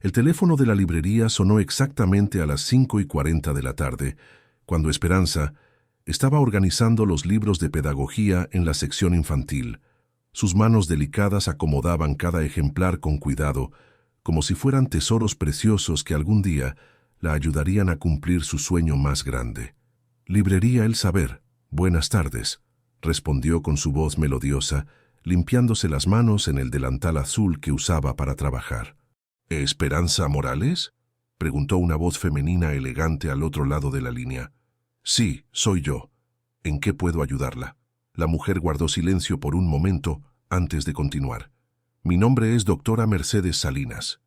El teléfono de la librería sonó exactamente a las 5:40 de la tarde, cuando Esperanza estaba organizando los libros de pedagogía en la sección infantil. Sus manos delicadas acomodaban cada ejemplar con cuidado, como si fueran tesoros preciosos que algún día la ayudarían a cumplir su sueño más grande. «Librería El Saber, buenas tardes», respondió con su voz melodiosa, limpiándose las manos en el delantal azul que usaba para trabajar. «¿Esperanza Morales?», preguntó una voz femenina elegante al otro lado de la línea. «Sí, soy yo. ¿En qué puedo ayudarla?». La mujer guardó silencio por un momento antes de continuar. «Mi nombre es doctora Mercedes Salinas.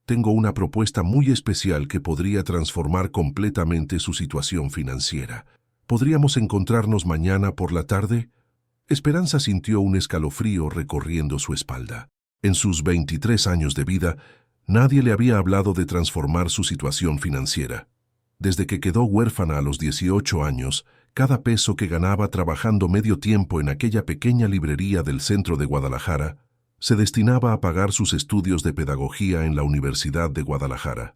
Tengo una propuesta muy especial que podría transformar completamente su situación financiera. ¿Podríamos encontrarnos mañana por la tarde?». Esperanza sintió un escalofrío recorriendo su espalda. En sus 23 años de vida, nadie le había hablado de transformar su situación financiera. Desde que quedó huérfana a los 18 años, cada peso que ganaba trabajando medio tiempo en aquella pequeña librería del centro de Guadalajara se destinaba a pagar sus estudios de pedagogía en la Universidad de Guadalajara.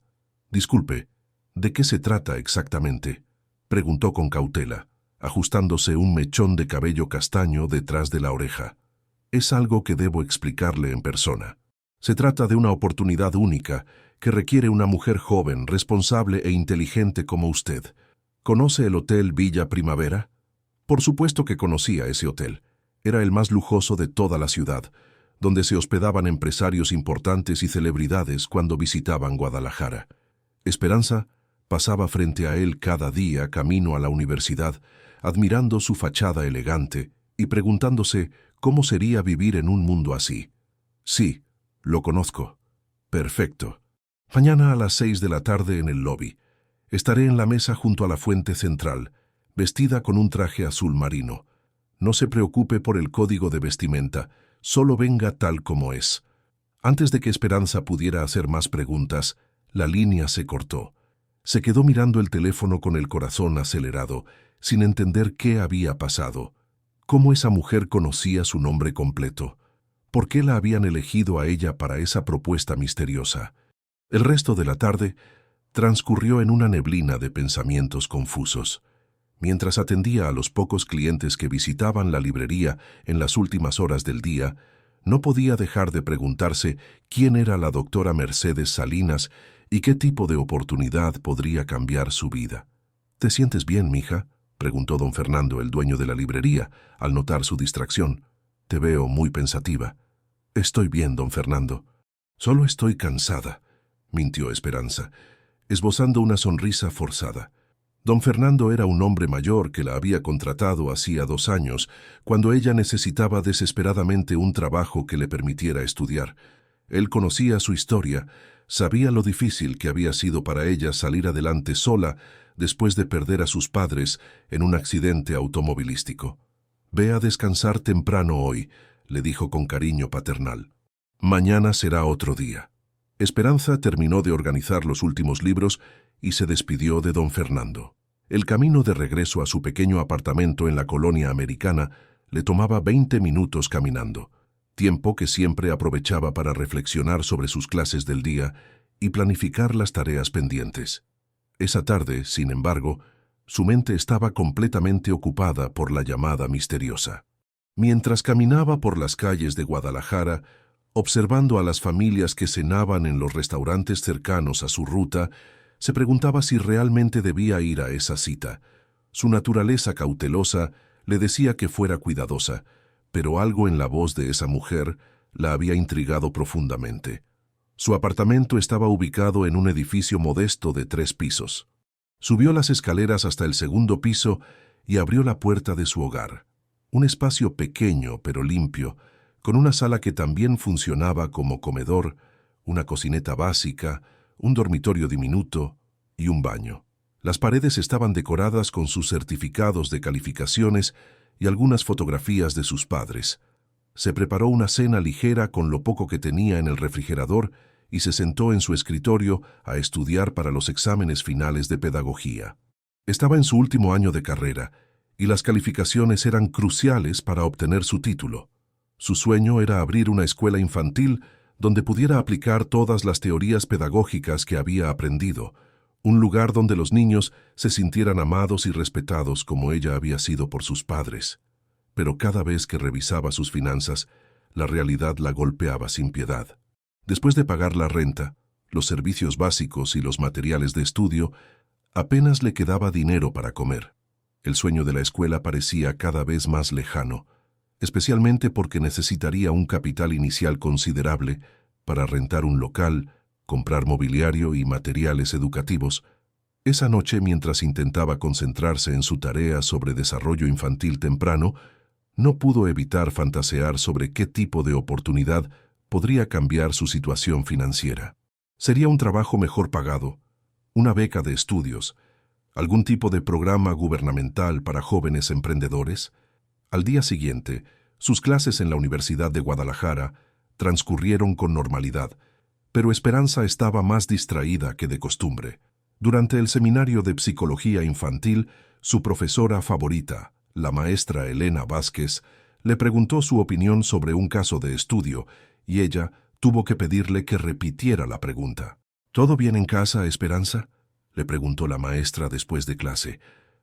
«Disculpe, ¿de qué se trata exactamente?», preguntó con cautela, ajustándose un mechón de cabello castaño detrás de la oreja. «Es algo que debo explicarle en persona. Se trata de una oportunidad única que requiere una mujer joven, responsable e inteligente como usted. ¿Conoce el Hotel Villa Primavera?». Por supuesto que conocía ese hotel. Era el más lujoso de toda la ciudad, donde se hospedaban empresarios importantes y celebridades cuando visitaban Guadalajara. Esperanza pasaba frente a él cada día camino a la universidad, admirando su fachada elegante y preguntándose cómo sería vivir en un mundo así. «Sí, lo conozco». «Perfecto. Mañana a las 6 de la tarde en el lobby. Estaré en la mesa junto a la fuente central, vestida con un traje azul marino. No se preocupe por el código de vestimenta, solo venga tal como es». Antes de que Esperanza pudiera hacer más preguntas, la línea se cortó. Se quedó mirando el teléfono con el corazón acelerado, sin entender qué había pasado. ¿Cómo esa mujer conocía su nombre completo? ¿Por qué la habían elegido a ella para esa propuesta misteriosa? El resto de la tarde transcurrió en una neblina de pensamientos confusos. Mientras atendía a los pocos clientes que visitaban la librería en las últimas horas del día, no podía dejar de preguntarse quién era la doctora Mercedes Salinas y qué tipo de oportunidad podría cambiar su vida. «¿Te sientes bien, mija?», preguntó don Fernando, el dueño de la librería, al notar su distracción. «Te veo muy pensativa». «Estoy bien, don Fernando. Solo estoy cansada», mintió Esperanza, esbozando una sonrisa forzada. Don Fernando era un hombre mayor que la había contratado hacía 2 años, cuando ella necesitaba desesperadamente un trabajo que le permitiera estudiar. Él conocía su historia, sabía lo difícil que había sido para ella salir adelante sola después de perder a sus padres en un accidente automovilístico. «Ve a descansar temprano hoy», le dijo con cariño paternal. «Mañana será otro día». Esperanza terminó de organizar los últimos libros y se despidió de don Fernando. El camino de regreso a su pequeño apartamento en la colonia americana le tomaba 20 minutos caminando, tiempo que siempre aprovechaba para reflexionar sobre sus clases del día y planificar las tareas pendientes. Esa tarde, sin embargo, su mente estaba completamente ocupada por la llamada misteriosa. Mientras caminaba por las calles de Guadalajara, observando a las familias que cenaban en los restaurantes cercanos a su ruta, se preguntaba si realmente debía ir a esa cita. Su naturaleza cautelosa le decía que fuera cuidadosa, pero algo en la voz de esa mujer la había intrigado profundamente. Su apartamento estaba ubicado en un edificio modesto de 3 pisos. Subió las escaleras hasta el 2.º piso y abrió la puerta de su hogar. Un espacio pequeño pero limpio, con una sala que también funcionaba como comedor, una cocineta básica, un dormitorio diminuto y un baño. Las paredes estaban decoradas con sus certificados de calificaciones y algunas fotografías de sus padres. Se preparó una cena ligera con lo poco que tenía en el refrigerador y se sentó en su escritorio a estudiar para los exámenes finales de pedagogía. Estaba en su último año de carrera y las calificaciones eran cruciales para obtener su título. Su sueño era abrir una escuela infantil donde pudiera aplicar todas las teorías pedagógicas que había aprendido, un lugar donde los niños se sintieran amados y respetados como ella había sido por sus padres. Pero cada vez que revisaba sus finanzas, la realidad la golpeaba sin piedad. Después de pagar la renta, los servicios básicos y los materiales de estudio, apenas le quedaba dinero para comer. El sueño de la escuela parecía cada vez más lejano, especialmente porque necesitaría un capital inicial considerable para rentar un local, comprar mobiliario y materiales educativos. Esa noche, mientras intentaba concentrarse en su tarea sobre desarrollo infantil temprano, no pudo evitar fantasear sobre qué tipo de oportunidad podría cambiar su situación financiera. Sería un trabajo mejor pagado, una beca de estudios, algún tipo de programa gubernamental para jóvenes emprendedores. Al día siguiente, sus clases en la Universidad de Guadalajara transcurrieron con normalidad, pero Esperanza estaba más distraída que de costumbre. Durante el seminario de psicología infantil, su profesora favorita, la maestra Elena Vázquez, le preguntó su opinión sobre un caso de estudio y ella tuvo que pedirle que repitiera la pregunta. ¿Todo bien en casa, Esperanza?, le preguntó la maestra después de clase.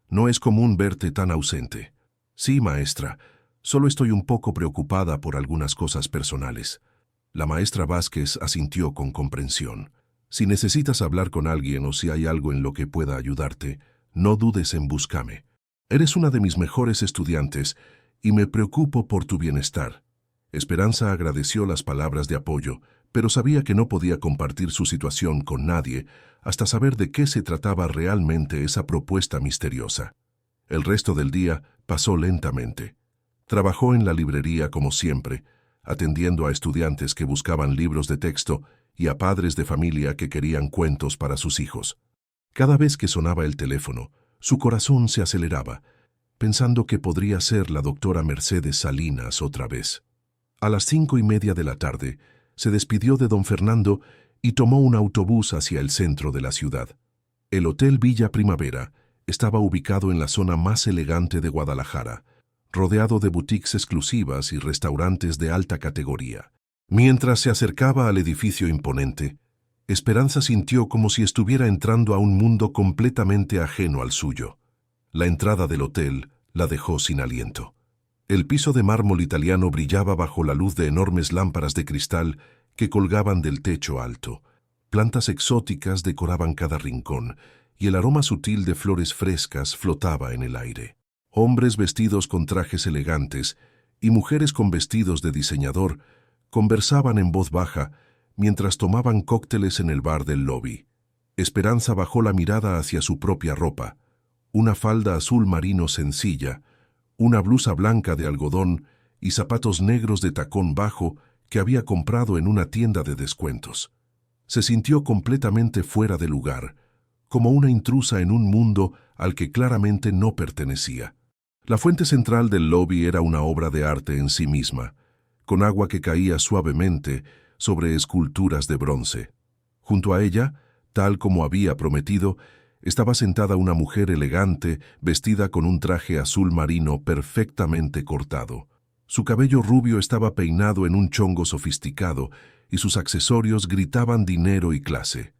No es común verte tan ausente. Sí, maestra, solo estoy un poco preocupada por algunas cosas personales. La maestra Vázquez asintió con comprensión. Si necesitas hablar con alguien o si hay algo en lo que pueda ayudarte, no dudes en buscarme. Eres una de mis mejores estudiantes y me preocupo por tu bienestar. Esperanza agradeció las palabras de apoyo, pero sabía que no podía compartir su situación con nadie hasta saber de qué se trataba realmente esa propuesta misteriosa. El resto del día pasó lentamente. Trabajó en la librería como siempre, atendiendo a estudiantes que buscaban libros de texto y a padres de familia que querían cuentos para sus hijos. Cada vez que sonaba el teléfono, su corazón se aceleraba, pensando que podría ser la doctora Mercedes Salinas otra vez. A las 5:30 de la tarde, se despidió de don Fernando y tomó un autobús hacia el centro de la ciudad. El Hotel Villa Primavera estaba ubicado en la zona más elegante de Guadalajara, rodeado de boutiques exclusivas y restaurantes de alta categoría. Mientras se acercaba al edificio imponente, Esperanza sintió como si estuviera entrando a un mundo completamente ajeno al suyo. La entrada del hotel la dejó sin aliento. El piso de mármol italiano brillaba bajo la luz de enormes lámparas de cristal que colgaban del techo alto. Plantas exóticas decoraban cada rincón, y el aroma sutil de flores frescas flotaba en el aire. Hombres vestidos con trajes elegantes y mujeres con vestidos de diseñador conversaban en voz baja mientras tomaban cócteles en el bar del lobby. Esperanza bajó la mirada hacia su propia ropa, una falda azul marino sencilla, una blusa blanca de algodón y zapatos negros de tacón bajo que había comprado en una tienda de descuentos. Se sintió completamente fuera de lugar, como una intrusa en un mundo al que claramente no pertenecía. La fuente central del lobby era una obra de arte en sí misma, con agua que caía suavemente sobre esculturas de bronce. Junto a ella, tal como había prometido, estaba sentada una mujer elegante, vestida con un traje azul marino perfectamente cortado. Su cabello rubio estaba peinado en un chongo sofisticado y sus accesorios gritaban dinero y clase.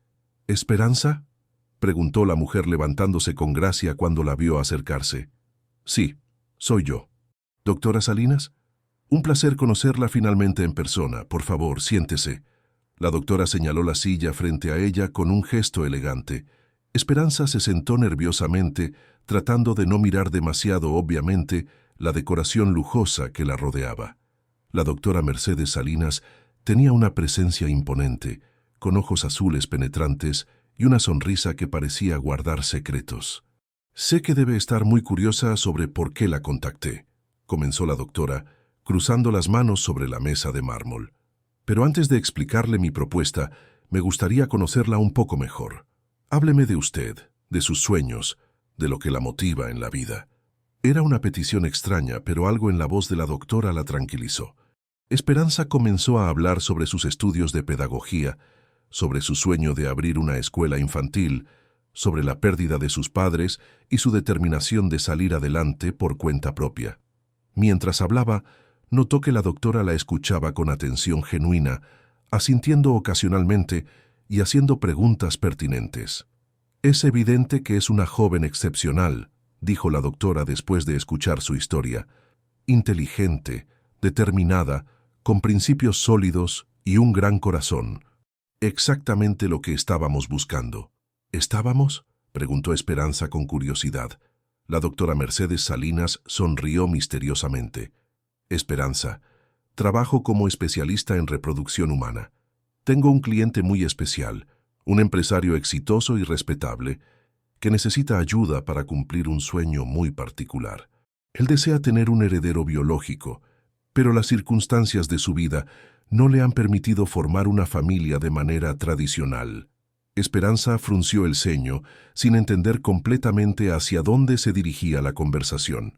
¿Esperanza?, preguntó la mujer levantándose con gracia cuando la vio acercarse. Sí, soy yo. ¿Doctora Salinas? Un placer conocerla finalmente en persona. Por favor, siéntese. La doctora señaló la silla frente a ella con un gesto elegante. Esperanza se sentó nerviosamente, tratando de no mirar demasiado obviamente la decoración lujosa que la rodeaba. La doctora Mercedes Salinas tenía una presencia imponente, con ojos azules penetrantes y una sonrisa que parecía guardar secretos. Sé que debe estar muy curiosa sobre por qué la contacté, comenzó la doctora, cruzando las manos sobre la mesa de mármol. Pero antes de explicarle mi propuesta, me gustaría conocerla un poco mejor. Hábleme de usted, de sus sueños, de lo que la motiva en la vida. Era una petición extraña, pero algo en la voz de la doctora la tranquilizó. Esperanza comenzó a hablar sobre sus estudios de pedagogía, sobre su sueño de abrir una escuela infantil, sobre la pérdida de sus padres y su determinación de salir adelante por cuenta propia. Mientras hablaba, notó que la doctora la escuchaba con atención genuina, asintiendo ocasionalmente y haciendo preguntas pertinentes. «Es evidente que es una joven excepcional», dijo la doctora después de escuchar su historia. «Inteligente, determinada, con principios sólidos y un gran corazón. Exactamente lo que estábamos buscando». «¿Estábamos?», preguntó Esperanza con curiosidad. La doctora Mercedes Salinas sonrió misteriosamente. «Esperanza, trabajo como especialista en reproducción humana. Tengo un cliente muy especial, un empresario exitoso y respetable, que necesita ayuda para cumplir un sueño muy particular. Él desea tener un heredero biológico, pero las circunstancias de su vida no le han permitido formar una familia de manera tradicional». Esperanza frunció el ceño, sin entender completamente hacia dónde se dirigía la conversación.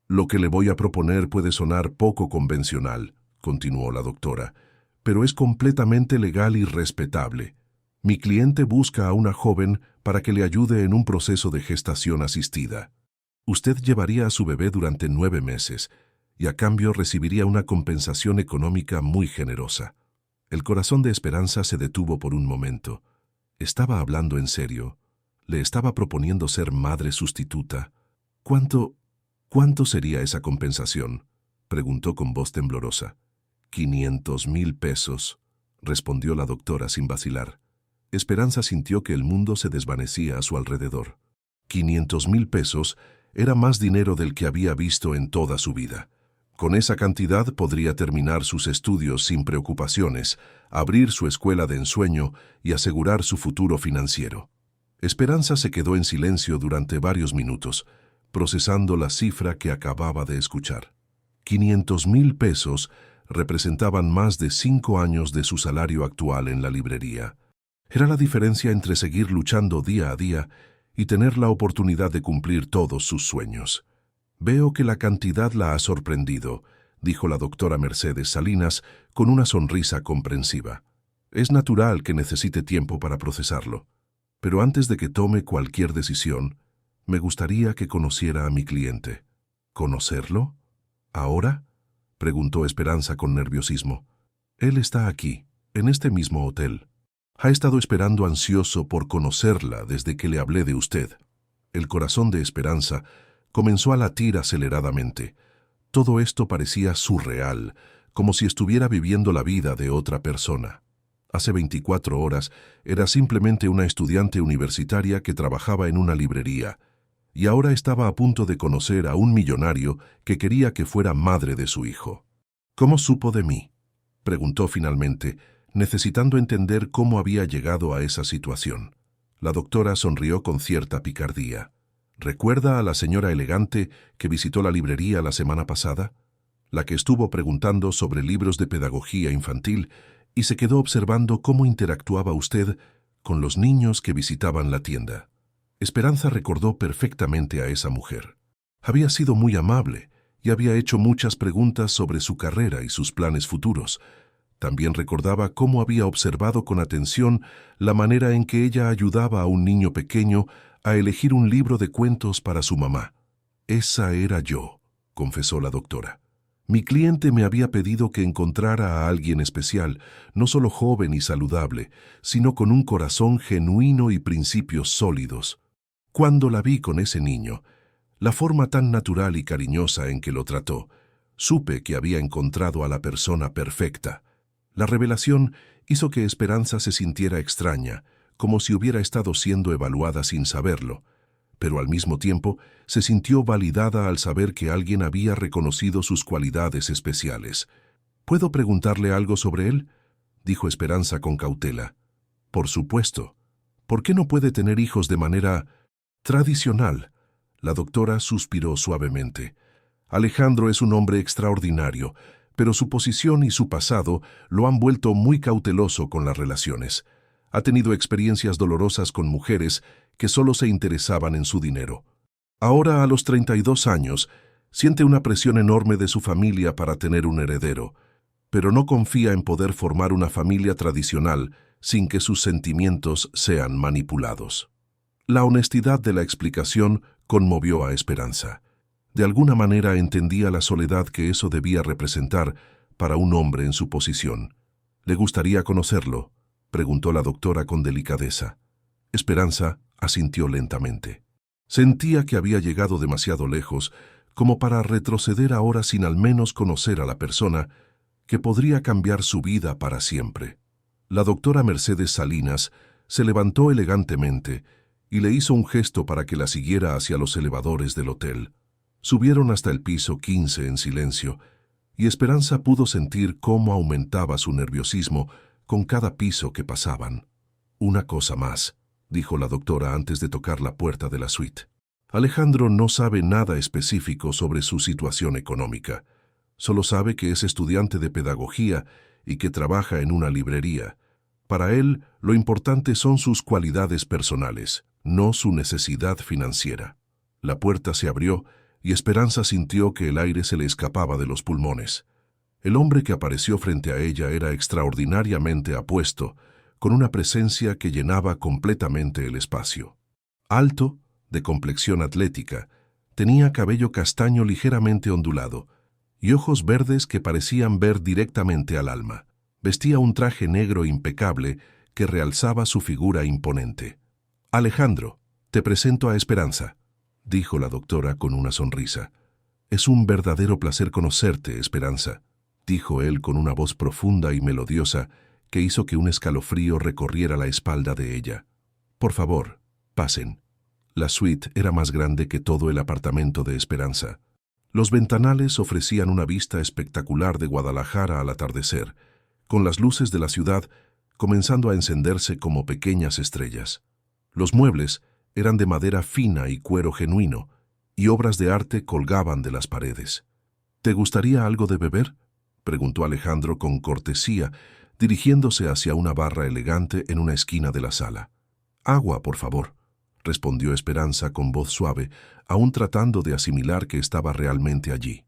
«Lo que le voy a proponer puede sonar poco convencional», continuó la doctora, «pero es completamente legal y respetable. Mi cliente busca a una joven para que le ayude en un proceso de gestación asistida. Usted llevaría a su bebé durante 9 meses y a cambio recibiría una compensación económica muy generosa». El corazón de Esperanza se detuvo por un momento. ¿Estaba hablando en serio? ¿Le estaba proponiendo ser madre sustituta? ¿Cuánto sería esa compensación?, preguntó con voz temblorosa. 500,000 pesos, respondió la doctora sin vacilar. Esperanza sintió que el mundo se desvanecía a su alrededor. 500,000 pesos era más dinero del que había visto en toda su vida. Con esa cantidad podría terminar sus estudios sin preocupaciones, abrir su escuela de ensueño y asegurar su futuro financiero. Esperanza se quedó en silencio durante varios minutos, procesando la cifra que acababa de escuchar. 500,000 pesos representaban más de 5 años de su salario actual en la librería. Era la diferencia entre seguir luchando día a día y tener la oportunidad de cumplir todos sus sueños. «Veo que la cantidad la ha sorprendido», dijo la doctora Mercedes Salinas con una sonrisa comprensiva. «Es natural que necesite tiempo para procesarlo. Pero antes de que tome cualquier decisión, me gustaría que conociera a mi cliente». «¿Conocerlo? ¿Ahora?», preguntó Esperanza con nerviosismo. «Él está aquí, en este mismo hotel. Ha estado esperando ansioso por conocerla desde que le hablé de usted». El corazón de Esperanza comenzó a latir aceleradamente. Todo esto parecía surreal, como si estuviera viviendo la vida de otra persona. Hace 24 horas era simplemente una estudiante universitaria que trabajaba en una librería, y ahora estaba a punto de conocer a un millonario que quería que fuera madre de su hijo. «¿Cómo supo de mí?», preguntó finalmente, necesitando entender cómo había llegado a esa situación. La doctora sonrió con cierta picardía. «¿Recuerda a la señora elegante que visitó la librería la semana pasada? La que estuvo preguntando sobre libros de pedagogía infantil y se quedó observando cómo interactuaba usted con los niños que visitaban la tienda». Esperanza recordó perfectamente a esa mujer. Había sido muy amable y había hecho muchas preguntas sobre su carrera y sus planes futuros. También recordaba cómo había observado con atención la manera en que ella ayudaba a un niño pequeño a elegir un libro de cuentos para su mamá. «Esa era yo», confesó la doctora. «Mi cliente me había pedido que encontrara a alguien especial, no solo joven y saludable, sino con un corazón genuino y principios sólidos. Cuando la vi con ese niño, la forma tan natural y cariñosa en que lo trató, supe que había encontrado a la persona perfecta». La revelación hizo que Esperanza se sintiera extraña, como si hubiera estado siendo evaluada sin saberlo, pero al mismo tiempo se sintió validada al saber que alguien había reconocido sus cualidades especiales. «¿Puedo preguntarle algo sobre él?», dijo Esperanza con cautela. «Por supuesto. ¿Por qué no puede tener hijos de manera tradicional?». La doctora suspiró suavemente. «Alejandro es un hombre extraordinario, pero su posición y su pasado lo han vuelto muy cauteloso con las relaciones. Ha tenido experiencias dolorosas con mujeres que solo se interesaban en su dinero. Ahora, a los 32 años, siente una presión enorme de su familia para tener un heredero, pero no confía en poder formar una familia tradicional sin que sus sentimientos sean manipulados». La honestidad de la explicación conmovió a Esperanza. De alguna manera entendía la soledad que eso debía representar para un hombre en su posición. ¿Le gustaría conocerlo?, preguntó la doctora con delicadeza. Esperanza asintió lentamente. Sentía que había llegado demasiado lejos como para retroceder ahora sin al menos conocer a la persona que podría cambiar su vida para siempre. La doctora Mercedes Salinas se levantó elegantemente y le hizo un gesto para que la siguiera hacia los elevadores del hotel. Subieron hasta el piso 15 en silencio, y Esperanza pudo sentir cómo aumentaba su nerviosismo con cada piso que pasaban. «Una cosa más», dijo la doctora antes de tocar la puerta de la suite. «Alejandro no sabe nada específico sobre su situación económica. Solo sabe que es estudiante de pedagogía y que trabaja en una librería. Para él, lo importante son sus cualidades personales, no su necesidad financiera». La puerta se abrió y Esperanza sintió que el aire se le escapaba de los pulmones. El hombre que apareció frente a ella era extraordinariamente apuesto, con una presencia que llenaba completamente el espacio. Alto, de complexión atlética, tenía cabello castaño ligeramente ondulado y ojos verdes que parecían ver directamente al alma. Vestía un traje negro impecable que realzaba su figura imponente. «Alejandro, te presento a Esperanza», dijo la doctora con una sonrisa. «Es un verdadero placer conocerte, Esperanza», dijo él con una voz profunda y melodiosa que hizo que un escalofrío recorriera la espalda de ella. «Por favor, pasen». La suite era más grande que todo el apartamento de Esperanza. Los ventanales ofrecían una vista espectacular de Guadalajara al atardecer, con las luces de la ciudad comenzando a encenderse como pequeñas estrellas. Los muebles eran de madera fina y cuero genuino, y obras de arte colgaban de las paredes. «¿Te gustaría algo de beber?», preguntó Alejandro con cortesía, dirigiéndose hacia una barra elegante en una esquina de la sala. «Agua, por favor», respondió Esperanza con voz suave, aún tratando de asimilar que estaba realmente allí.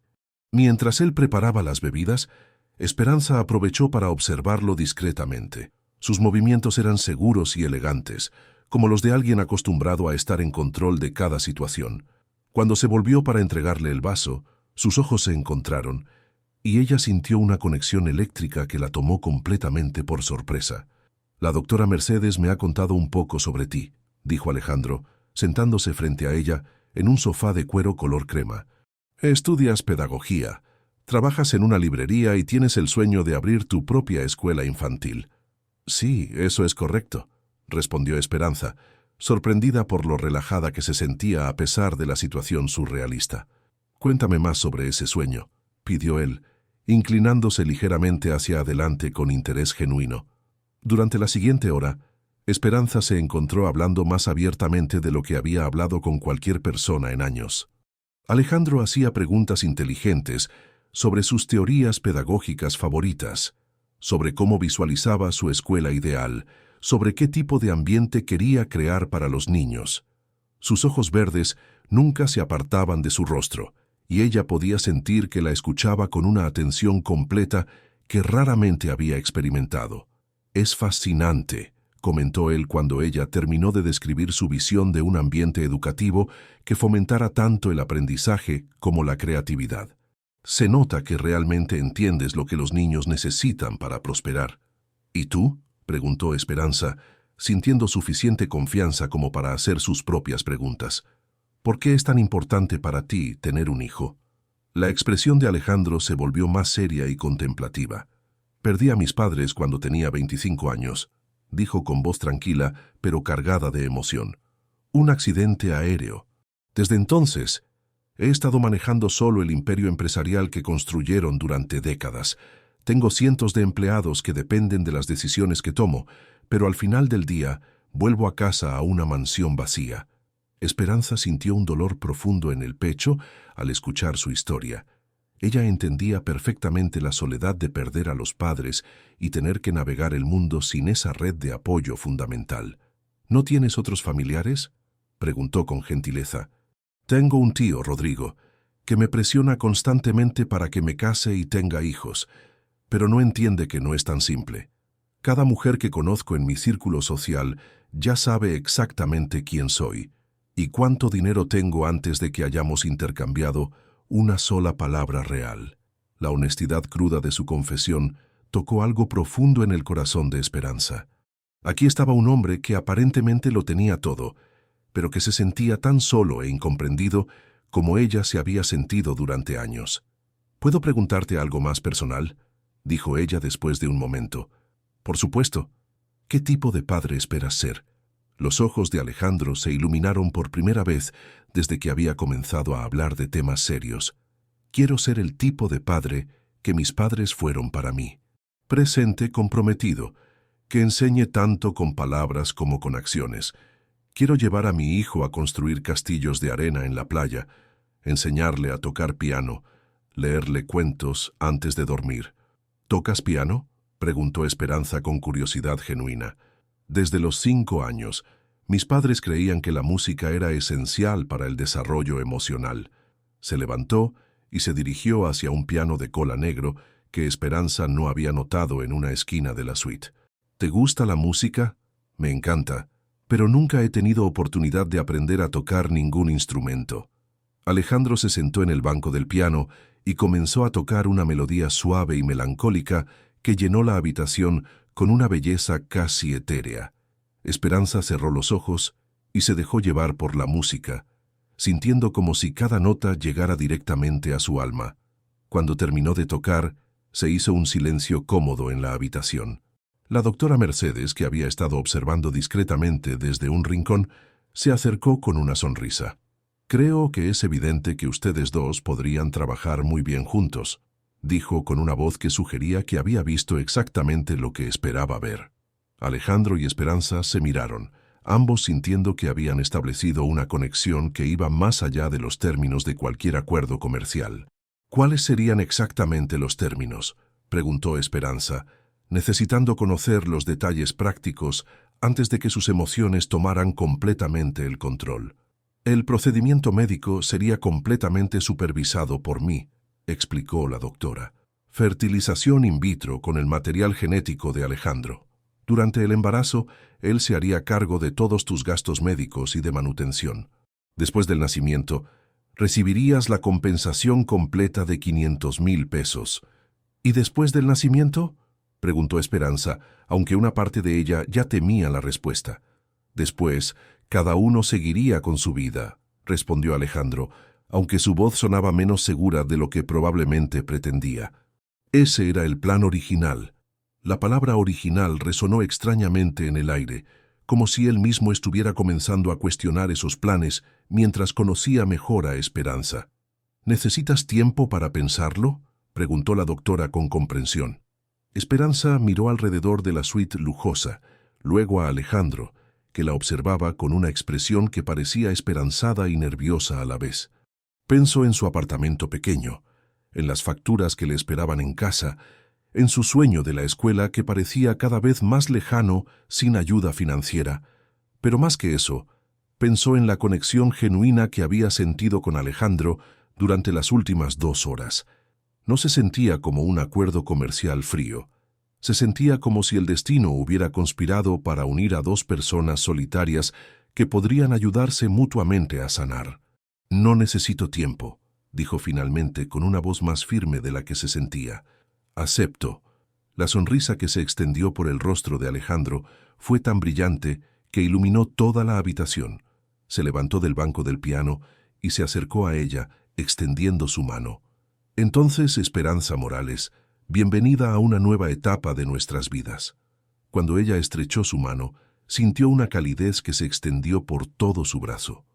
Mientras él preparaba las bebidas, Esperanza aprovechó para observarlo discretamente. Sus movimientos eran seguros y elegantes, como los de alguien acostumbrado a estar en control de cada situación. Cuando se volvió para entregarle el vaso, sus ojos se encontraron, y ella sintió una conexión eléctrica que la tomó completamente por sorpresa. «La doctora Mercedes me ha contado un poco sobre ti», dijo Alejandro, sentándose frente a ella en un sofá de cuero color crema. «Estudias pedagogía, trabajas en una librería y tienes el sueño de abrir tu propia escuela infantil». «Sí, eso es correcto», respondió Esperanza, sorprendida por lo relajada que se sentía a pesar de la situación surrealista. «Cuéntame más sobre ese sueño», pidió él, inclinándose ligeramente hacia adelante con interés genuino. Durante la siguiente hora, Esperanza se encontró hablando más abiertamente de lo que había hablado con cualquier persona en años. Alejandro hacía preguntas inteligentes sobre sus teorías pedagógicas favoritas, sobre cómo visualizaba su escuela ideal, sobre qué tipo de ambiente quería crear para los niños. Sus ojos verdes nunca se apartaban de su rostro, y ella podía sentir que la escuchaba con una atención completa que raramente había experimentado. «Es fascinante», comentó él cuando ella terminó de describir su visión de un ambiente educativo que fomentara tanto el aprendizaje como la creatividad. «Se nota que realmente entiendes lo que los niños necesitan para prosperar». «¿Y tú?», preguntó Esperanza, sintiendo suficiente confianza como para hacer sus propias preguntas. «¿Por qué es tan importante para ti tener un hijo?». La expresión de Alejandro se volvió más seria y contemplativa. «Perdí a mis padres cuando tenía 25 años», dijo con voz tranquila, pero cargada de emoción. «Un accidente aéreo. Desde entonces, he estado manejando solo el imperio empresarial que construyeron durante décadas. Tengo cientos de empleados que dependen de las decisiones que tomo, pero al final del día vuelvo a casa a una mansión vacía». Esperanza sintió un dolor profundo en el pecho al escuchar su historia. Ella entendía perfectamente la soledad de perder a los padres y tener que navegar el mundo sin esa red de apoyo fundamental. «¿No tienes otros familiares?», preguntó con gentileza. «Tengo un tío, Rodrigo, que me presiona constantemente para que me case y tenga hijos, pero no entiende que no es tan simple. Cada mujer que conozco en mi círculo social ya sabe exactamente quién soy y cuánto dinero tengo antes de que hayamos intercambiado una sola palabra real». La honestidad cruda de su confesión tocó algo profundo en el corazón de Esperanza. Aquí estaba un hombre que aparentemente lo tenía todo, pero que se sentía tan solo e incomprendido como ella se había sentido durante años. «¿Puedo preguntarte algo más personal?», dijo ella después de un momento. «Por supuesto. ¿Qué tipo de padre esperas ser?». Los ojos de Alejandro se iluminaron por primera vez desde que había comenzado a hablar de temas serios. «Quiero ser el tipo de padre que mis padres fueron para mí. Presente, comprometido, que enseñe tanto con palabras como con acciones. Quiero llevar a mi hijo a construir castillos de arena en la playa, enseñarle a tocar piano, leerle cuentos antes de dormir». «¿Tocas piano?», preguntó Esperanza con curiosidad genuina. «Desde los 5 años, mis padres creían que la música era esencial para el desarrollo emocional». Se levantó y se dirigió hacia un piano de cola negro que Esperanza no había notado en una esquina de la suite. «¿Te gusta la música?». «Me encanta, pero nunca he tenido oportunidad de aprender a tocar ningún instrumento». Alejandro se sentó en el banco del piano y comenzó a tocar una melodía suave y melancólica que llenó la habitación con una belleza casi etérea. Esperanza cerró los ojos y se dejó llevar por la música, sintiendo como si cada nota llegara directamente a su alma. Cuando terminó de tocar, se hizo un silencio cómodo en la habitación. La doctora Mercedes, que había estado observando discretamente desde un rincón, se acercó con una sonrisa. «Creo que es evidente que ustedes dos podrían trabajar muy bien juntos», dijo con una voz que sugería que había visto exactamente lo que esperaba ver. Alejandro y Esperanza se miraron, ambos sintiendo que habían establecido una conexión que iba más allá de los términos de cualquier acuerdo comercial. «¿Cuáles serían exactamente los términos?», preguntó Esperanza, necesitando conocer los detalles prácticos antes de que sus emociones tomaran completamente el control. «El procedimiento médico sería completamente supervisado por mí», explicó la doctora. «Fertilización in vitro con el material genético de Alejandro. Durante el embarazo, él se haría cargo de todos tus gastos médicos y de manutención. Después del nacimiento, recibirías la compensación completa de 500,000 pesos. ¿Y después del nacimiento?», preguntó Esperanza, aunque una parte de ella ya temía la respuesta. «Después, cada uno seguiría con su vida», respondió Alejandro, aunque su voz sonaba menos segura de lo que probablemente pretendía. «Ese era el plan original». La palabra original resonó extrañamente en el aire, como si él mismo estuviera comenzando a cuestionar esos planes mientras conocía mejor a Esperanza. «¿Necesitas tiempo para pensarlo?», preguntó la doctora con comprensión. Esperanza miró alrededor de la suite lujosa, luego a Alejandro, que la observaba con una expresión que parecía esperanzada y nerviosa a la vez. Pensó en su apartamento pequeño, en las facturas que le esperaban en casa, en su sueño de la escuela que parecía cada vez más lejano sin ayuda financiera. Pero más que eso, pensó en la conexión genuina que había sentido con Alejandro durante las últimas 2 horas. No se sentía como un acuerdo comercial frío. Se sentía como si el destino hubiera conspirado para unir a 2 personas solitarias que podrían ayudarse mutuamente a sanar. «No necesito tiempo», dijo finalmente con una voz más firme de la que se sentía. «Acepto». La sonrisa que se extendió por el rostro de Alejandro fue tan brillante que iluminó toda la habitación. Se levantó del banco del piano y se acercó a ella, extendiendo su mano. «Entonces, Esperanza Morales, bienvenida a una nueva etapa de nuestras vidas». Cuando ella estrechó su mano, sintió una calidez que se extendió por todo su brazo.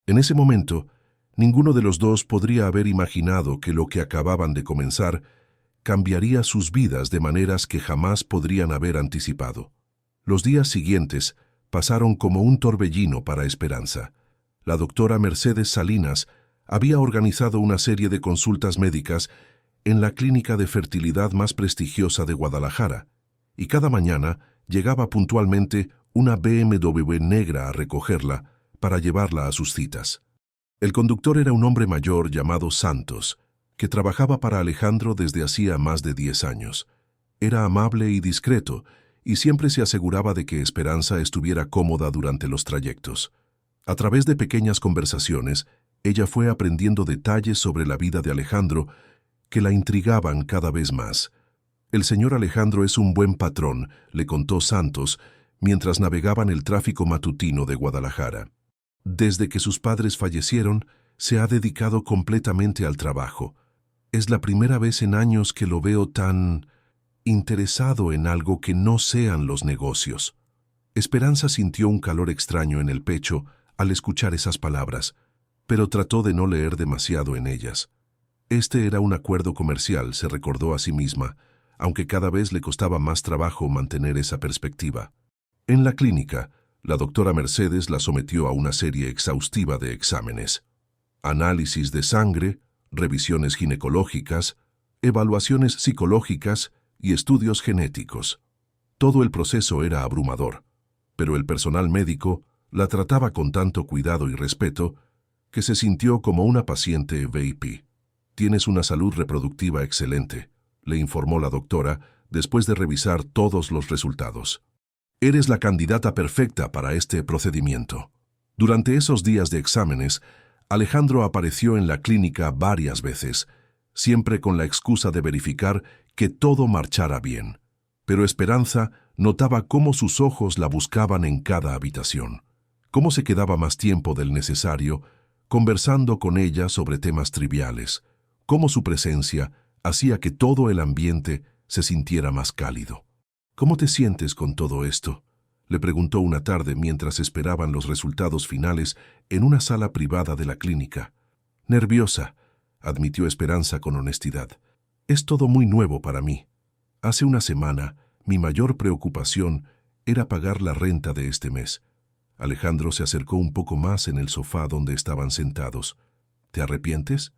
En ese momento, ninguno de los dos podría haber imaginado que lo que acababan de comenzar cambiaría sus vidas de maneras que jamás podrían haber anticipado. Los días siguientes pasaron como un torbellino para Esperanza. La doctora Mercedes Salinas había organizado una serie de consultas médicas en la clínica de fertilidad más prestigiosa de Guadalajara, y cada mañana llegaba puntualmente una BMW negra a recogerla para llevarla a sus citas. El conductor era un hombre mayor llamado Santos, que trabajaba para Alejandro desde hacía más de 10 años. Era amable y discreto, y siempre se aseguraba de que Esperanza estuviera cómoda durante los trayectos. A través de pequeñas conversaciones, ella fue aprendiendo detalles sobre la vida de Alejandro que la intrigaban cada vez más. El señor Alejandro es un buen patrón, le contó Santos, mientras navegaban el tráfico matutino de Guadalajara. Desde que sus padres fallecieron, se ha dedicado completamente al trabajo. Es la primera vez en años que lo veo tan interesado en algo que no sean los negocios. Esperanza sintió un calor extraño en el pecho al escuchar esas palabras, pero trató de no leer demasiado en ellas. Este era un acuerdo comercial, se recordó a sí misma, aunque cada vez le costaba más trabajo mantener esa perspectiva. En la clínica, la doctora Mercedes la sometió a una serie exhaustiva de exámenes. Análisis de sangre, revisiones ginecológicas, evaluaciones psicológicas y estudios genéticos. Todo el proceso era abrumador, pero el personal médico la trataba con tanto cuidado y respeto que se sintió como una paciente VIP. «Tienes una salud reproductiva excelente», le informó la doctora después de revisar todos los resultados. «Eres la candidata perfecta para este procedimiento». Durante esos días de exámenes, Alejandro apareció en la clínica varias veces, siempre con la excusa de verificar que todo marchara bien. Pero Esperanza notaba cómo sus ojos la buscaban en cada habitación, cómo se quedaba más tiempo del necesario, conversando con ella sobre temas triviales, cómo su presencia hacía que todo el ambiente se sintiera más cálido. «¿Cómo te sientes con todo esto?», le preguntó una tarde mientras esperaban los resultados finales en una sala privada de la clínica. «Nerviosa», admitió Esperanza con honestidad. «Es todo muy nuevo para mí. Hace una semana, mi mayor preocupación era pagar la renta de este mes». Alejandro se acercó un poco más en el sofá donde estaban sentados. «¿Te arrepientes?».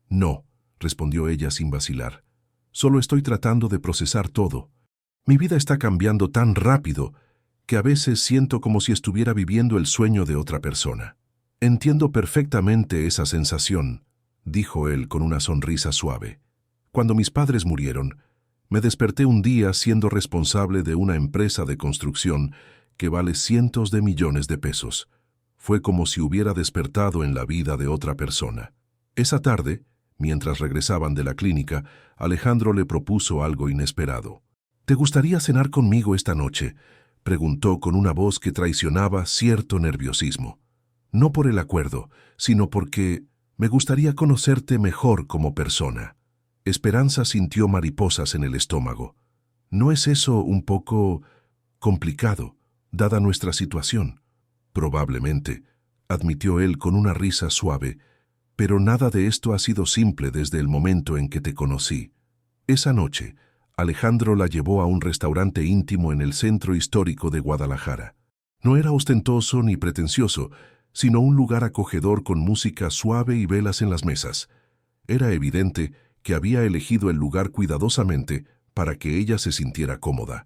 «No», respondió ella sin vacilar. «Solo estoy tratando de procesar todo. Mi vida está cambiando tan rápido que a veces siento como si estuviera viviendo el sueño de otra persona». «Entiendo perfectamente esa sensación», dijo él con una sonrisa suave. «Cuando mis padres murieron, me desperté un día siendo responsable de una empresa de construcción que vale cientos de millones de pesos. Fue como si hubiera despertado en la vida de otra persona». Esa tarde, mientras regresaban de la clínica, Alejandro le propuso algo inesperado. «¿Te gustaría cenar conmigo esta noche?», preguntó con una voz que traicionaba cierto nerviosismo. «No por el acuerdo, sino porque me gustaría conocerte mejor como persona». Esperanza sintió mariposas en el estómago. «¿No es eso un poco complicado, dada nuestra situación?». «Probablemente», admitió él con una risa suave, «pero nada de esto ha sido simple desde el momento en que te conocí». Esa noche, Alejandro la llevó a un restaurante íntimo en el centro histórico de Guadalajara. No era ostentoso ni pretencioso, sino un lugar acogedor con música suave y velas en las mesas. Era evidente que había elegido el lugar cuidadosamente para que ella se sintiera cómoda.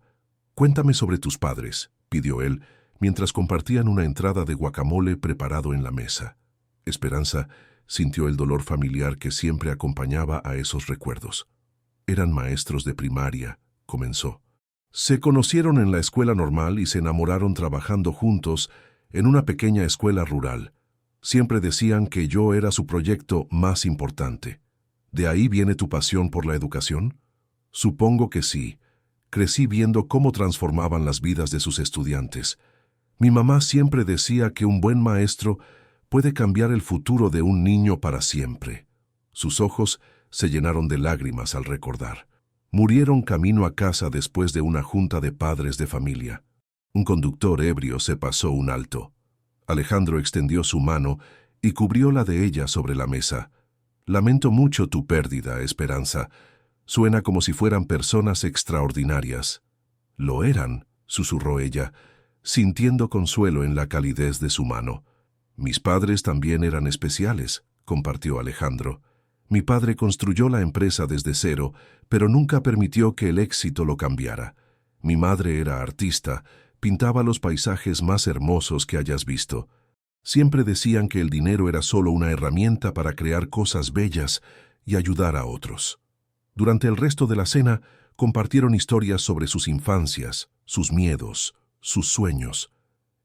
«Cuéntame sobre tus padres», pidió él, mientras compartían una entrada de guacamole preparado en la mesa. Esperanza sintió el dolor familiar que siempre acompañaba a esos recuerdos. «Eran maestros de primaria», comenzó. «Se conocieron en la escuela normal y se enamoraron trabajando juntos en una pequeña escuela rural. Siempre decían que yo era su proyecto más importante». «¿De ahí viene tu pasión por la educación?». «Supongo que sí. Crecí viendo cómo transformaban las vidas de sus estudiantes. Mi mamá siempre decía que un buen maestro puede cambiar el futuro de un niño para siempre». Sus ojos se llenaron de lágrimas al recordar. Murieron camino a casa después de una junta de padres de familia. Un conductor ebrio se pasó un alto. Alejandro extendió su mano y cubrió la de ella sobre la mesa. «Lamento mucho tu pérdida, Esperanza. Suena como si fueran personas extraordinarias». «Lo eran», susurró ella, sintiendo consuelo en la calidez de su mano. «Mis padres también eran especiales», compartió Alejandro. «Mi padre construyó la empresa desde cero, pero nunca permitió que el éxito lo cambiara. Mi madre era artista, pintaba los paisajes más hermosos que hayas visto. Siempre decían que el dinero era solo una herramienta para crear cosas bellas y ayudar a otros». Durante el resto de la cena, compartieron historias sobre sus infancias, sus miedos, sus sueños.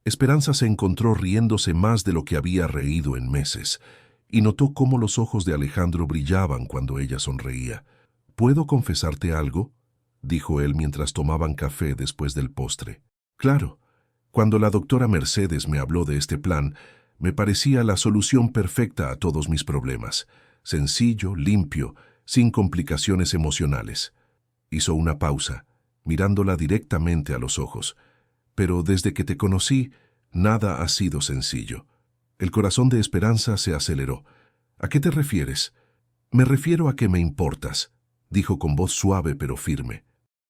Esperanza se encontró riéndose más de lo que había reído en meses, y notó cómo los ojos de Alejandro brillaban cuando ella sonreía. «¿Puedo confesarte algo?». dijo él mientras tomaban café después del postre. Claro, cuando la doctora Mercedes me habló de este plan, me parecía la solución perfecta a todos mis problemas. Sencillo, limpio, sin complicaciones emocionales. Hizo una pausa, mirándola directamente a los ojos. Pero desde que te conocí, nada ha sido sencillo. El corazón de Esperanza se aceleró. ¿A qué te refieres? Me refiero a que me importas, dijo con voz suave pero firme.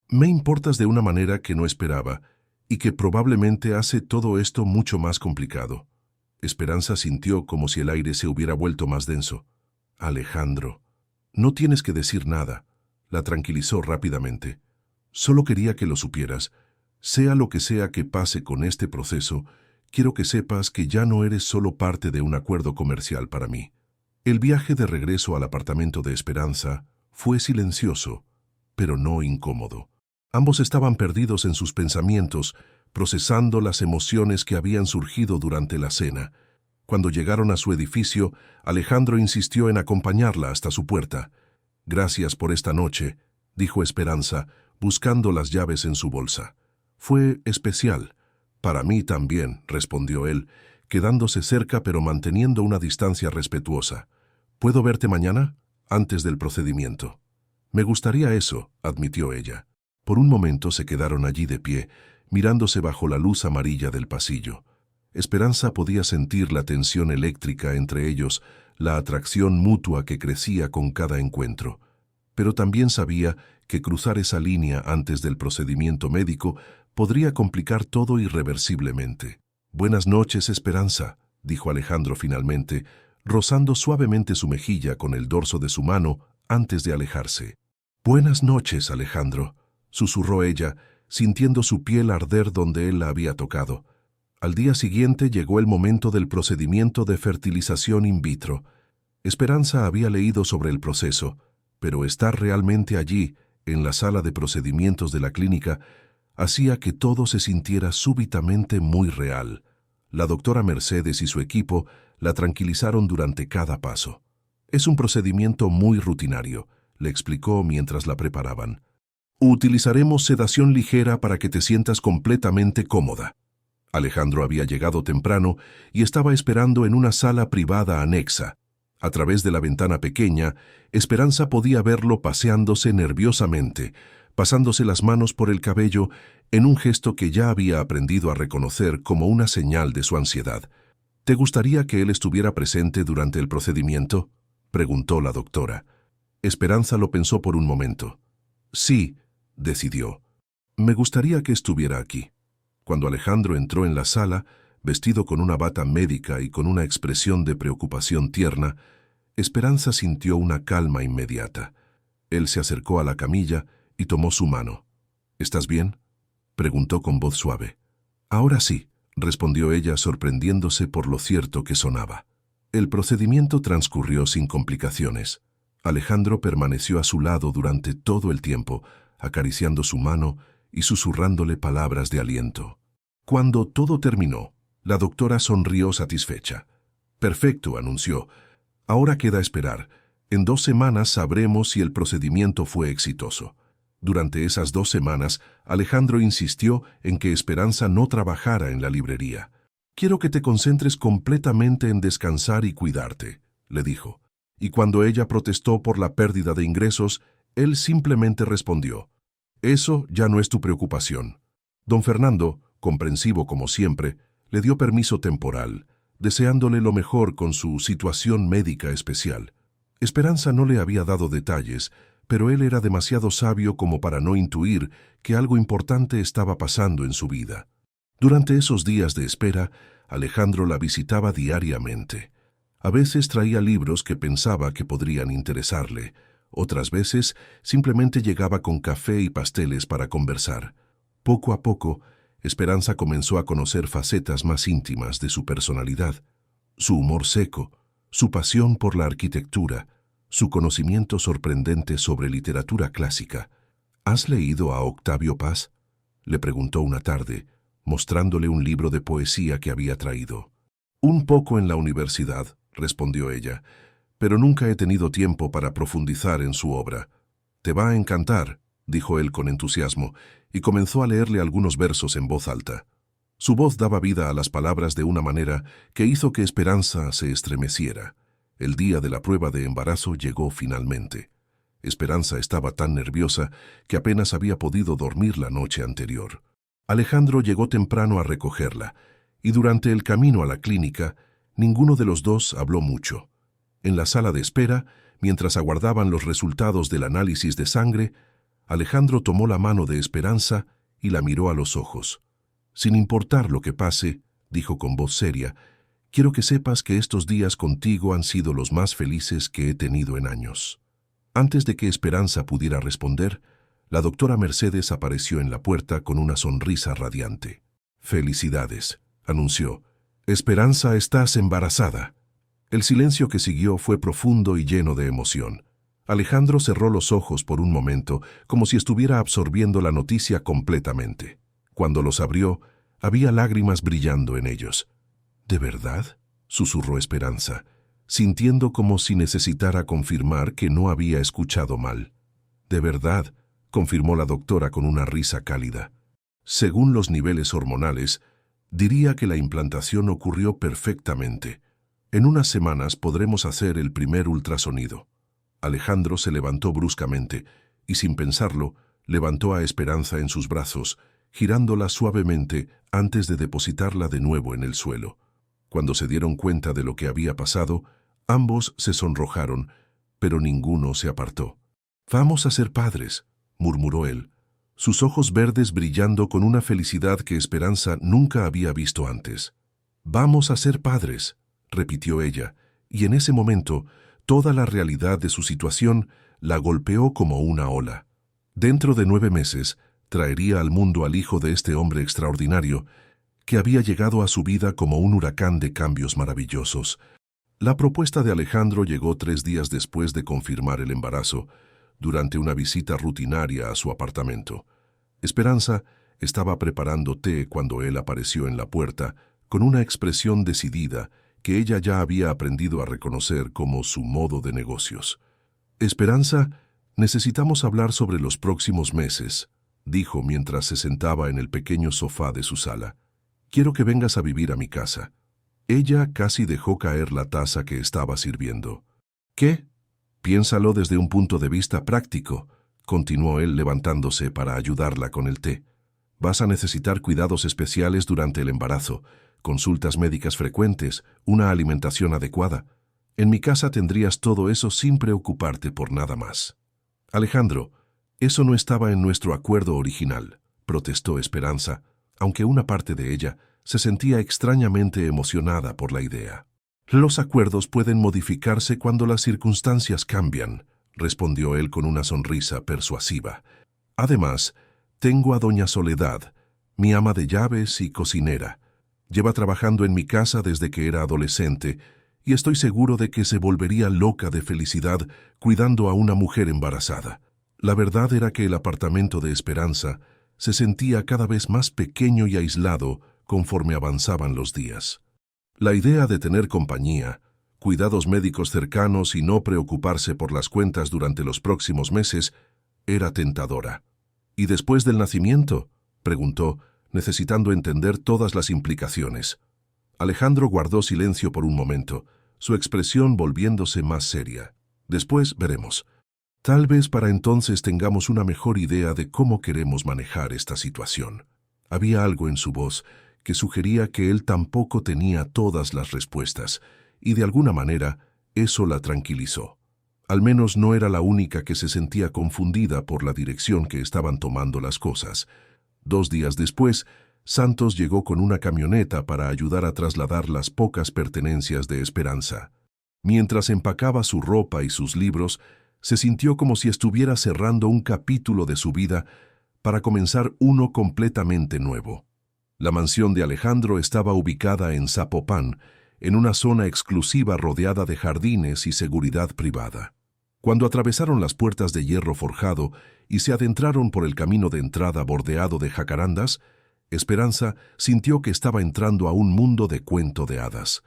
Me importas de una manera que no esperaba y que probablemente hace todo esto mucho más complicado. Esperanza sintió como si el aire se hubiera vuelto más denso. Alejandro, no tienes que decir nada, la tranquilizó rápidamente. Solo quería que lo supieras. Sea lo que sea que pase con este proceso, quiero que sepas que ya no eres solo parte de un acuerdo comercial para mí. El viaje de regreso al apartamento de Esperanza fue silencioso, pero no incómodo. Ambos estaban perdidos en sus pensamientos, procesando las emociones que habían surgido durante la cena. Cuando llegaron a su edificio, Alejandro insistió en acompañarla hasta su puerta. «Gracias por esta noche», dijo Esperanza, buscando las llaves en su bolsa. «Fue especial». «Para mí también», respondió él, quedándose cerca pero manteniendo una distancia respetuosa. «¿Puedo verte mañana?» antes del procedimiento. «Me gustaría eso», admitió ella. Por un momento se quedaron allí de pie, mirándose bajo la luz amarilla del pasillo. Esperanza podía sentir la tensión eléctrica entre ellos, la atracción mutua que crecía con cada encuentro. Pero también sabía que cruzar esa línea antes del procedimiento médico podría complicar todo irreversiblemente. «Buenas noches, Esperanza», dijo Alejandro finalmente, rozando suavemente su mejilla con el dorso de su mano antes de alejarse. «Buenas noches, Alejandro», susurró ella, sintiendo su piel arder donde él la había tocado. Al día siguiente llegó el momento del procedimiento de fertilización in vitro. Esperanza había leído sobre el proceso, pero estar realmente allí, en la sala de procedimientos de la clínica, hacía que todo se sintiera súbitamente muy real. La doctora Mercedes y su equipo la tranquilizaron durante cada paso. «Es un procedimiento muy rutinario», le explicó mientras la preparaban. «Utilizaremos sedación ligera para que te sientas completamente cómoda». Alejandro había llegado temprano y estaba esperando en una sala privada anexa. A través de la ventana pequeña, Esperanza podía verlo paseándose nerviosamente, pasándose las manos por el cabello en un gesto que ya había aprendido a reconocer como una señal de su ansiedad. «¿Te gustaría que él estuviera presente durante el procedimiento?», preguntó la doctora. Esperanza lo pensó por un momento. «Sí», decidió. «Me gustaría que estuviera aquí». Cuando Alejandro entró en la sala, vestido con una bata médica y con una expresión de preocupación tierna, Esperanza sintió una calma inmediata. Él se acercó a la camilla y tomó su mano. «¿Estás bien?», preguntó con voz suave. «Ahora sí», respondió ella sorprendiéndose por lo cierto que sonaba. El procedimiento transcurrió sin complicaciones. Alejandro permaneció a su lado durante todo el tiempo, acariciando su mano y susurrándole palabras de aliento. Cuando todo terminó, la doctora sonrió satisfecha. «Perfecto», anunció. «Ahora queda esperar. En 2 semanas sabremos si el procedimiento fue exitoso». Durante esas 2 semanas, Alejandro insistió en que Esperanza no trabajara en la librería. «Quiero que te concentres completamente en descansar y cuidarte», le dijo. Y cuando ella protestó por la pérdida de ingresos, él simplemente respondió: «Eso ya no es tu preocupación». Don Fernando, comprensivo como siempre, le dio permiso temporal, deseándole lo mejor con su situación médica especial. Esperanza no le había dado detalles, pero él era demasiado sabio como para no intuir que algo importante estaba pasando en su vida. Durante esos días de espera, Alejandro la visitaba diariamente. A veces traía libros que pensaba que podrían interesarle. Otras veces simplemente llegaba con café y pasteles para conversar. Poco a poco, Esperanza comenzó a conocer facetas más íntimas de su personalidad. Su humor seco, su pasión por la arquitectura, su conocimiento sorprendente sobre literatura clásica. «¿Has leído a Octavio Paz?», le preguntó una tarde, mostrándole un libro de poesía que había traído. «Un poco en la universidad», respondió ella, «pero nunca he tenido tiempo para profundizar en su obra». «Te va a encantar», dijo él con entusiasmo, y comenzó a leerle algunos versos en voz alta. Su voz daba vida a las palabras de una manera que hizo que Esperanza se estremeciera. El día de la prueba de embarazo llegó finalmente. Esperanza estaba tan nerviosa que apenas había podido dormir la noche anterior. Alejandro llegó temprano a recogerla, y durante el camino a la clínica, ninguno de los dos habló mucho. En la sala de espera, mientras aguardaban los resultados del análisis de sangre, Alejandro tomó la mano de Esperanza y la miró a los ojos. «Sin importar lo que pase», dijo con voz seria, «quiero que sepas que estos días contigo han sido los más felices que he tenido en años». Antes de que Esperanza pudiera responder, la doctora Mercedes apareció en la puerta con una sonrisa radiante. «Felicidades», anunció. «Esperanza, estás embarazada». El silencio que siguió fue profundo y lleno de emoción. Alejandro cerró los ojos por un momento, como si estuviera absorbiendo la noticia completamente. Cuando los abrió, había lágrimas brillando en ellos. «¿De verdad?», susurró Esperanza, sintiendo como si necesitara confirmar que no había escuchado mal. «De verdad», confirmó la doctora con una risa cálida. «Según los niveles hormonales, diría que la implantación ocurrió perfectamente. En unas semanas podremos hacer el primer ultrasonido». Alejandro se levantó bruscamente y, sin pensarlo, levantó a Esperanza en sus brazos, girándola suavemente antes de depositarla de nuevo en el suelo. Cuando se dieron cuenta de lo que había pasado, ambos se sonrojaron, pero ninguno se apartó. «Vamos a ser padres», murmuró él, sus ojos verdes brillando con una felicidad que Esperanza nunca había visto antes. «Vamos a ser padres», repitió ella, y en ese momento toda la realidad de su situación la golpeó como una ola. Dentro de 9 meses, traería al mundo al hijo de este hombre extraordinario, que había llegado a su vida como un huracán de cambios maravillosos. La propuesta de Alejandro llegó 3 días después de confirmar el embarazo, durante una visita rutinaria a su apartamento. Esperanza estaba preparando té cuando él apareció en la puerta, con una expresión decidida que ella ya había aprendido a reconocer como su modo de negocios. «Esperanza, necesitamos hablar sobre los próximos meses», dijo mientras se sentaba en el pequeño sofá de su sala. «Quiero que vengas a vivir a mi casa». Ella casi dejó caer la taza que estaba sirviendo. «¿Qué? Piénsalo desde un punto de vista práctico», continuó él levantándose para ayudarla con el té. «Vas a necesitar cuidados especiales durante el embarazo, consultas médicas frecuentes, una alimentación adecuada. En mi casa tendrías todo eso sin preocuparte por nada más». «Alejandro, eso no estaba en nuestro acuerdo original», protestó Esperanza, aunque una parte de ella se sentía extrañamente emocionada por la idea. «Los acuerdos pueden modificarse cuando las circunstancias cambian», respondió él con una sonrisa persuasiva. «Además, tengo a doña Soledad, mi ama de llaves y cocinera. Lleva trabajando en mi casa desde que era adolescente y estoy seguro de que se volvería loca de felicidad cuidando a una mujer embarazada». La verdad era que el apartamento de Esperanza se sentía cada vez más pequeño y aislado conforme avanzaban los días. La idea de tener compañía, cuidados médicos cercanos y no preocuparse por las cuentas durante los próximos meses era tentadora. «¿Y después del nacimiento?», preguntó, necesitando entender todas las implicaciones. Alejandro guardó silencio por un momento, su expresión volviéndose más seria. «Después veremos. Tal vez para entonces tengamos una mejor idea de cómo queremos manejar esta situación». Había algo en su voz que sugería que él tampoco tenía todas las respuestas, y de alguna manera eso la tranquilizó. Al menos no era la única que se sentía confundida por la dirección que estaban tomando las cosas. 2 días después, Santos llegó con una camioneta para ayudar a trasladar las pocas pertenencias de Esperanza. Mientras empacaba su ropa y sus libros, se sintió como si estuviera cerrando un capítulo de su vida para comenzar uno completamente nuevo. La mansión de Alejandro estaba ubicada en Zapopan, en una zona exclusiva rodeada de jardines y seguridad privada. Cuando atravesaron las puertas de hierro forjado y se adentraron por el camino de entrada bordeado de jacarandas, Esperanza sintió que estaba entrando a un mundo de cuento de hadas.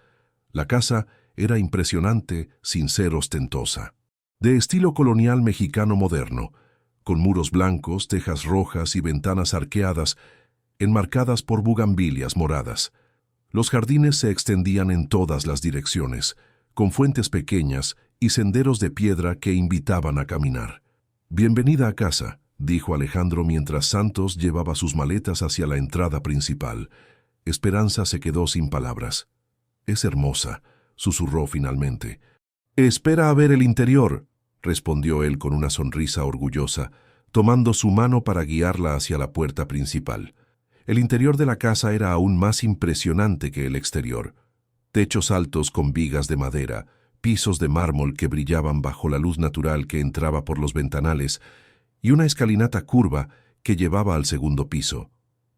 La casa era impresionante sin ser ostentosa. De estilo colonial mexicano moderno, con muros blancos, tejas rojas y ventanas arqueadas, enmarcadas por bugambilias moradas. Los jardines se extendían en todas las direcciones, con fuentes pequeñas y senderos de piedra que invitaban a caminar. «Bienvenida a casa», dijo Alejandro mientras Santos llevaba sus maletas hacia la entrada principal. Esperanza se quedó sin palabras. «Es hermosa», susurró finalmente. «Espera a ver el interior», respondió él con una sonrisa orgullosa, tomando su mano para guiarla hacia la puerta principal. El interior de la casa era aún más impresionante que el exterior. Techos altos con vigas de madera, pisos de mármol que brillaban bajo la luz natural que entraba por los ventanales, y una escalinata curva que llevaba al segundo piso.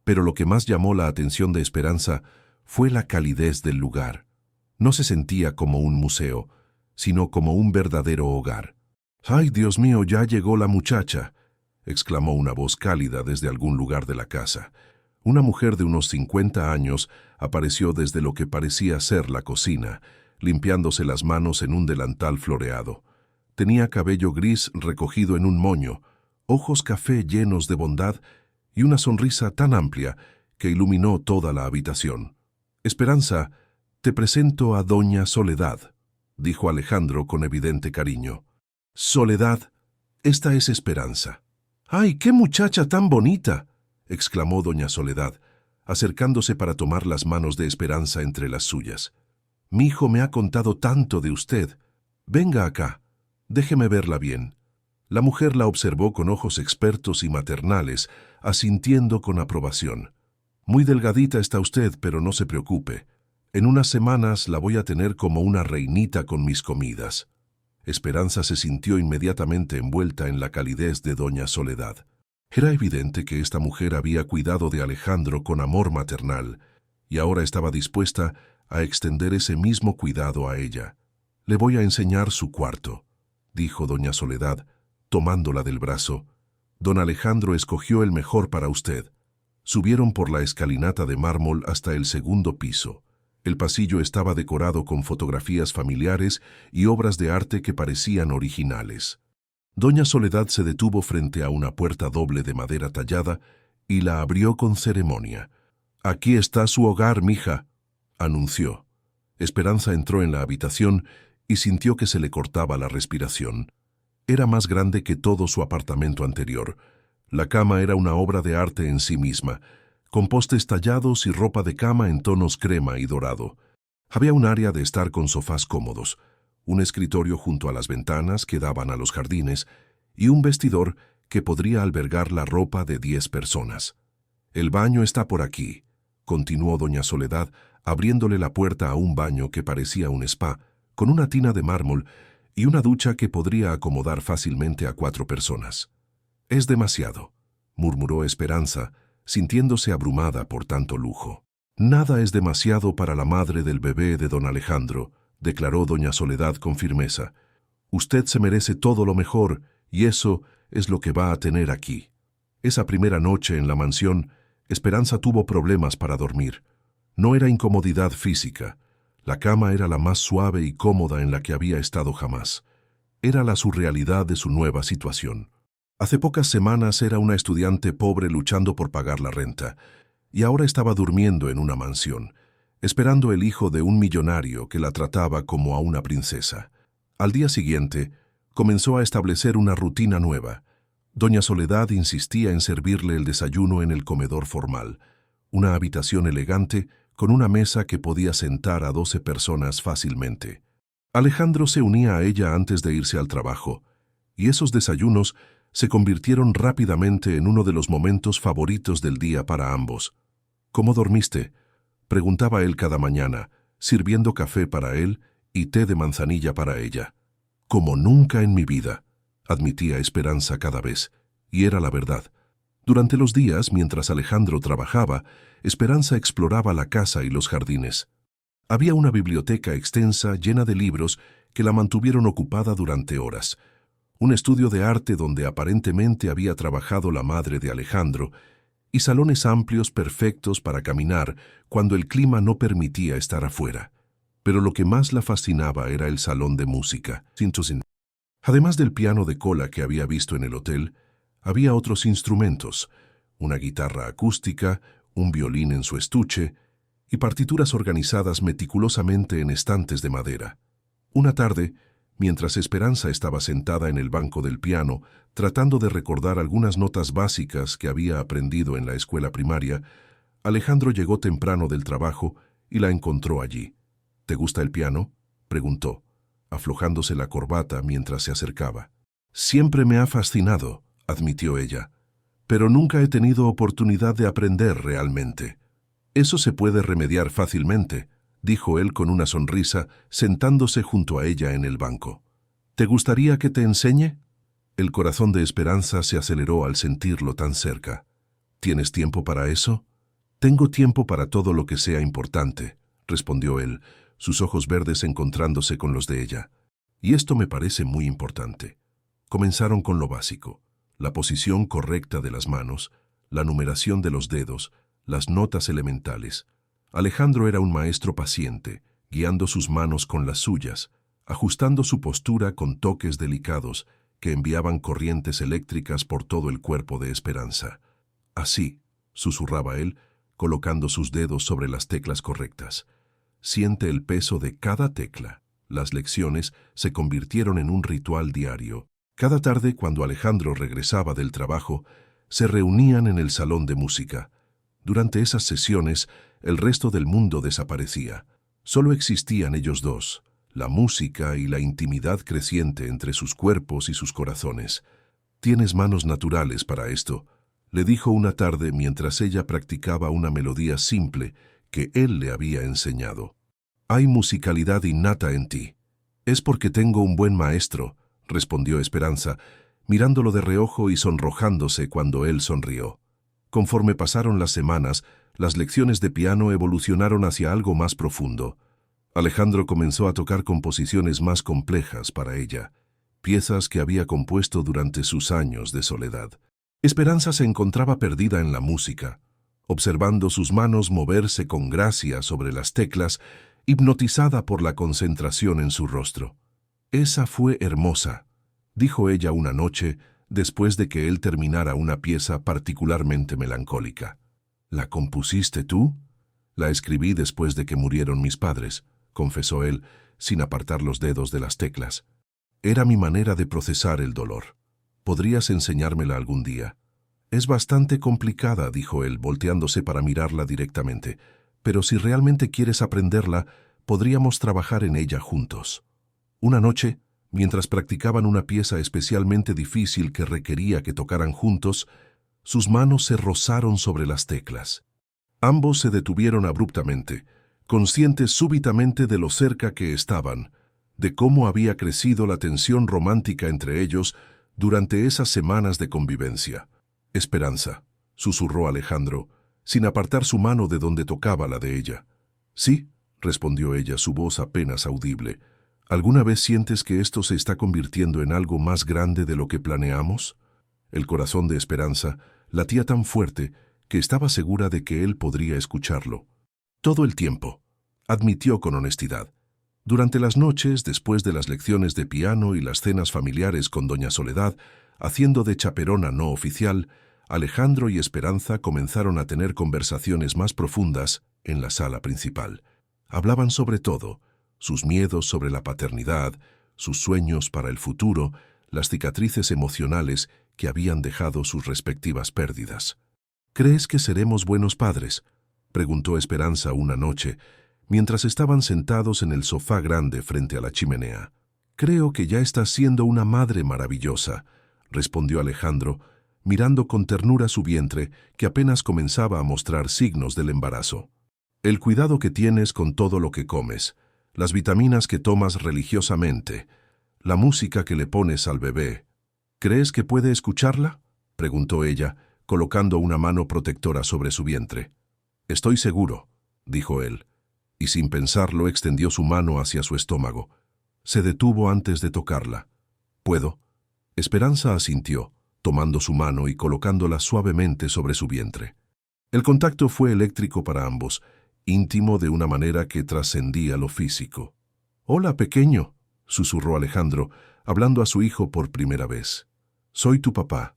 Pero lo que más llamó la atención de Esperanza fue la calidez del lugar. No se sentía como un museo, sino como un verdadero hogar. «¡Ay, Dios mío, ya llegó la muchacha!», exclamó una voz cálida desde algún lugar de la casa. Una mujer de unos 50 años apareció desde lo que parecía ser la cocina, limpiándose las manos en un delantal floreado. Tenía cabello gris recogido en un moño, ojos café llenos de bondad y una sonrisa tan amplia que iluminó toda la habitación. «Esperanza, te presento a doña Soledad», dijo Alejandro con evidente cariño. «Soledad, esta es Esperanza». «¡Ay, qué muchacha tan bonita!», exclamó doña Soledad, acercándose para tomar las manos de Esperanza entre las suyas. «Mi hijo me ha contado tanto de usted. Venga acá, déjeme verla bien». La mujer la observó con ojos expertos y maternales, asintiendo con aprobación. «Muy delgadita está usted, pero no se preocupe. En unas semanas la voy a tener como una reinita con mis comidas». Esperanza se sintió inmediatamente envuelta en la calidez de doña Soledad. Era evidente que esta mujer había cuidado de Alejandro con amor maternal, y ahora estaba dispuesta a extender ese mismo cuidado a ella. «Le voy a enseñar su cuarto», dijo doña Soledad, tomándola del brazo. «Don Alejandro escogió el mejor para usted». Subieron por la escalinata de mármol hasta el segundo piso. El pasillo estaba decorado con fotografías familiares y obras de arte que parecían originales. Doña Soledad se detuvo frente a una puerta doble de madera tallada y la abrió con ceremonia. «Aquí está su hogar, mija», anunció. Esperanza entró en la habitación y sintió que se le cortaba la respiración. Era más grande que todo su apartamento anterior. La cama era una obra de arte en sí misma, con postes tallados y ropa de cama en tonos crema y dorado. Había un área de estar con sofás cómodos, un escritorio junto a las ventanas que daban a los jardines y un vestidor que podría albergar la ropa de 10 personas. «El baño está por aquí», continuó doña Soledad, abriéndole la puerta a un baño que parecía un spa, con una tina de mármol y una ducha que podría acomodar fácilmente a 4 personas. «Es demasiado», murmuró Esperanza, sintiéndose abrumada por tanto lujo. «Nada es demasiado para la madre del bebé de don Alejandro», declaró doña Soledad con firmeza. «Usted se merece todo lo mejor, y eso es lo que va a tener aquí». Esa primera noche en la mansión, Esperanza tuvo problemas para dormir. No era incomodidad física. La cama era la más suave y cómoda en la que había estado jamás. Era la surrealidad de su nueva situación. Hace pocas semanas era una estudiante pobre luchando por pagar la renta, y ahora estaba durmiendo en una mansión, esperando el hijo de un millonario que la trataba como a una princesa. Al día siguiente, comenzó a establecer una rutina nueva. Doña Soledad insistía en servirle el desayuno en el comedor formal, una habitación elegante con una mesa que podía sentar a 12 personas fácilmente. Alejandro se unía a ella antes de irse al trabajo, y esos desayunos se convirtieron rápidamente en uno de los momentos favoritos del día para ambos. «¿Cómo dormiste?», preguntaba él cada mañana, sirviendo café para él y té de manzanilla para ella. «Como nunca en mi vida», admitía Esperanza cada vez, y era la verdad. Durante los días, mientras Alejandro trabajaba, Esperanza exploraba la casa y los jardines. Había una biblioteca extensa llena de libros que la mantuvieron ocupada durante horas. Un estudio de arte donde aparentemente había trabajado la madre de Alejandro, y salones amplios perfectos para caminar cuando el clima no permitía estar afuera. Pero lo que más la fascinaba era el salón de música. Además del piano de cola que había visto en el hotel, Había otros instrumentos, una guitarra acústica, un violín en su estuche y partituras organizadas meticulosamente en estantes de madera. Una tarde, mientras Esperanza estaba sentada en el banco del piano, tratando de recordar algunas notas básicas que había aprendido en la escuela primaria, Alejandro llegó temprano del trabajo y la encontró allí. «¿Te gusta el piano?», preguntó, aflojándose la corbata mientras se acercaba. «Siempre me ha fascinado», admitió ella, «pero nunca he tenido oportunidad de aprender realmente». «Eso se puede remediar fácilmente», dijo él con una sonrisa, sentándose junto a ella en el banco. «¿Te gustaría que te enseñe?». El corazón de Esperanza se aceleró al sentirlo tan cerca. «¿Tienes tiempo para eso?». «Tengo tiempo para todo lo que sea importante», respondió él, sus ojos verdes encontrándose con los de ella. «Y esto me parece muy importante». Comenzaron con lo básico: la posición correcta de las manos, la numeración de los dedos, las notas elementales. Alejandro era un maestro paciente, guiando sus manos con las suyas, ajustando su postura con toques delicados que enviaban corrientes eléctricas por todo el cuerpo de Esperanza. «Así», susurraba él, colocando sus dedos sobre las teclas correctas. «Siente el peso de cada tecla». Las lecciones se convirtieron en un ritual diario. Cada tarde, cuando Alejandro regresaba del trabajo, se reunían en el salón de música. Durante esas sesiones, el resto del mundo desaparecía. Solo existían ellos dos, la música y la intimidad creciente entre sus cuerpos y sus corazones. «Tienes manos naturales para esto», le dijo una tarde mientras ella practicaba una melodía simple que él le había enseñado. «Hay musicalidad innata en ti». «Es porque tengo un buen maestro», respondió Esperanza, mirándolo de reojo y sonrojándose cuando él sonrió. Conforme pasaron las semanas, las lecciones de piano evolucionaron hacia algo más profundo. Alejandro comenzó a tocar composiciones más complejas para ella, piezas que había compuesto durante sus años de soledad. Esperanza se encontraba perdida en la música, observando sus manos moverse con gracia sobre las teclas, hipnotizada por la concentración en su rostro. «Esa fue hermosa», dijo ella una noche, después de que él terminara una pieza particularmente melancólica. «¿La compusiste tú?». «La escribí después de que murieron mis padres», confesó él, sin apartar los dedos de las teclas. «Era mi manera de procesar el dolor. ¿Podrías enseñármela algún día?». «Es bastante complicada», dijo él, volteándose para mirarla directamente, «pero si realmente quieres aprenderla, podríamos trabajar en ella juntos». Una noche, mientras practicaban una pieza especialmente difícil que requería que tocaran juntos, sus manos se rozaron sobre las teclas. Ambos se detuvieron abruptamente, conscientes súbitamente de lo cerca que estaban, de cómo había crecido la tensión romántica entre ellos durante esas semanas de convivencia. «Esperanza», susurró Alejandro, sin apartar su mano de donde tocaba la de ella. «Sí», respondió ella, su voz apenas audible. «¿Alguna vez sientes que esto se está convirtiendo en algo más grande de lo que planeamos?». El corazón de Esperanza latía tan fuerte que estaba segura de que él podría escucharlo. «Todo el tiempo», admitió con honestidad. Durante las noches, después de las lecciones de piano y las cenas familiares con doña Soledad, haciendo de chaperona no oficial, Alejandro y Esperanza comenzaron a tener conversaciones más profundas en la sala principal. Hablaban sobre todo: sus miedos sobre la paternidad, sus sueños para el futuro, las cicatrices emocionales que habían dejado sus respectivas pérdidas. «¿Crees que seremos buenos padres?», preguntó Esperanza una noche, mientras estaban sentados en el sofá grande frente a la chimenea. «Creo que ya estás siendo una madre maravillosa», respondió Alejandro, mirando con ternura su vientre, que apenas comenzaba a mostrar signos del embarazo. «El cuidado que tienes con todo lo que comes, las vitaminas que tomas religiosamente, la música que le pones al bebé. ¿Crees que puede escucharla?», preguntó ella, colocando una mano protectora sobre su vientre. «Estoy seguro», dijo él, y sin pensarlo extendió su mano hacia su estómago. Se detuvo antes de tocarla. «¿Puedo?». Esperanza asintió, tomando su mano y colocándola suavemente sobre su vientre. El contacto fue eléctrico para ambos, íntimo de una manera que trascendía lo físico. «Hola, pequeño», susurró Alejandro, hablando a su hijo por primera vez. «Soy tu papá».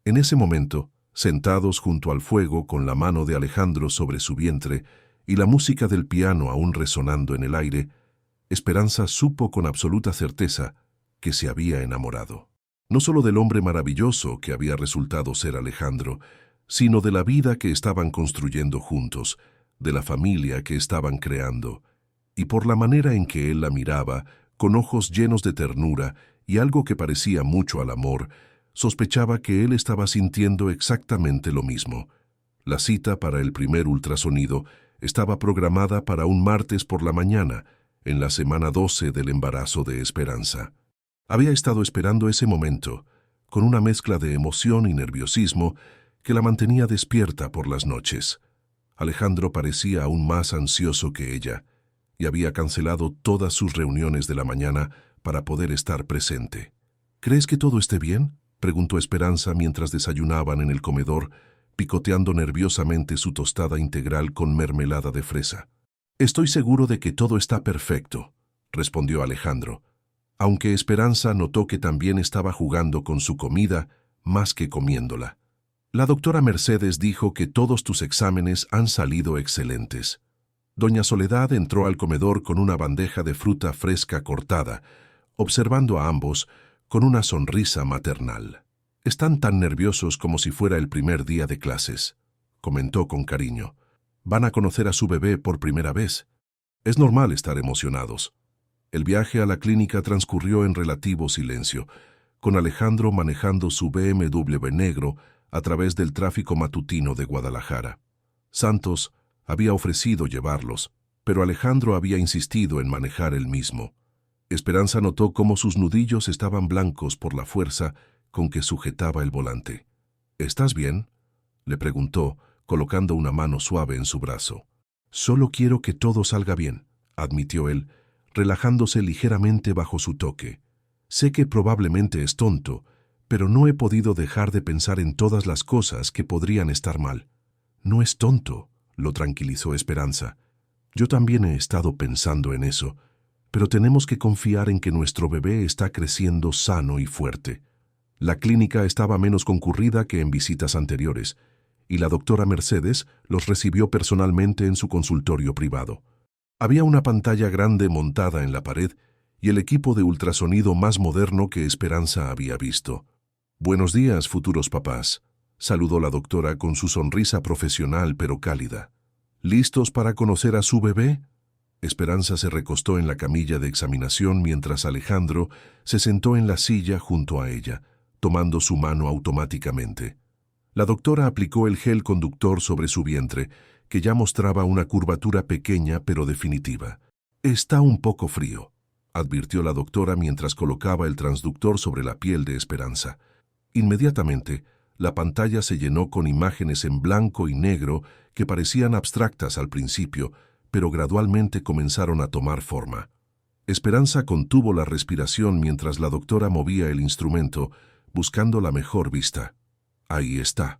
En ese momento, sentados junto al fuego con la mano de Alejandro sobre su vientre y la música del piano aún resonando en el aire, Esperanza supo con absoluta certeza que se había enamorado. No solo del hombre maravilloso que había resultado ser Alejandro, sino de la vida que estaban construyendo juntos, de la familia que estaban creando, y por la manera en que él la miraba, con ojos llenos de ternura y algo que parecía mucho al amor, sospechaba que él estaba sintiendo exactamente lo mismo. La cita para el primer ultrasonido estaba programada para un martes por la mañana, en la semana 12 del embarazo de Esperanza. Había estado esperando ese momento, con una mezcla de emoción y nerviosismo que la mantenía despierta por las noches. Alejandro parecía aún más ansioso que ella, y había cancelado todas sus reuniones de la mañana para poder estar presente. ¿Crees que todo esté bien?, preguntó Esperanza mientras desayunaban en el comedor, picoteando nerviosamente su tostada integral con mermelada de fresa. Estoy seguro de que todo está perfecto, respondió Alejandro, aunque Esperanza notó que también estaba jugando con su comida más que comiéndola. La doctora Mercedes dijo que todos tus exámenes han salido excelentes. Doña Soledad entró al comedor con una bandeja de fruta fresca cortada, observando a ambos con una sonrisa maternal. Están tan nerviosos como si fuera el primer día de clases, comentó con cariño. Van a conocer a su bebé por primera vez. Es normal estar emocionados. El viaje a la clínica transcurrió en relativo silencio, con Alejandro manejando su BMW negro a través del tráfico matutino de Guadalajara. Santos había ofrecido llevarlos, pero Alejandro había insistido en manejar él mismo. Esperanza notó cómo sus nudillos estaban blancos por la fuerza con que sujetaba el volante. ¿Estás bien?, le preguntó, colocando una mano suave en su brazo. Solo quiero que todo salga bien, admitió él, relajándose ligeramente bajo su toque. Sé que probablemente es tonto, pero no he podido dejar de pensar en todas las cosas que podrían estar mal. No es tonto, lo tranquilizó Esperanza. Yo también he estado pensando en eso, pero tenemos que confiar en que nuestro bebé está creciendo sano y fuerte. La clínica estaba menos concurrida que en visitas anteriores, y la doctora Mercedes los recibió personalmente en su consultorio privado. Había una pantalla grande montada en la pared y el equipo de ultrasonido más moderno que Esperanza había visto. «Buenos días, futuros papás», saludó la doctora con su sonrisa profesional pero cálida. «¿Listos para conocer a su bebé?». Esperanza se recostó en la camilla de examinación mientras Alejandro se sentó en la silla junto a ella, tomando su mano automáticamente. La doctora aplicó el gel conductor sobre su vientre, que ya mostraba una curvatura pequeña pero definitiva. «Está un poco frío», advirtió la doctora mientras colocaba el transductor sobre la piel de Esperanza. Inmediatamente, la pantalla se llenó con imágenes en blanco y negro que parecían abstractas al principio, pero gradualmente comenzaron a tomar forma. Esperanza contuvo la respiración mientras la doctora movía el instrumento, buscando la mejor vista. «Ahí está»,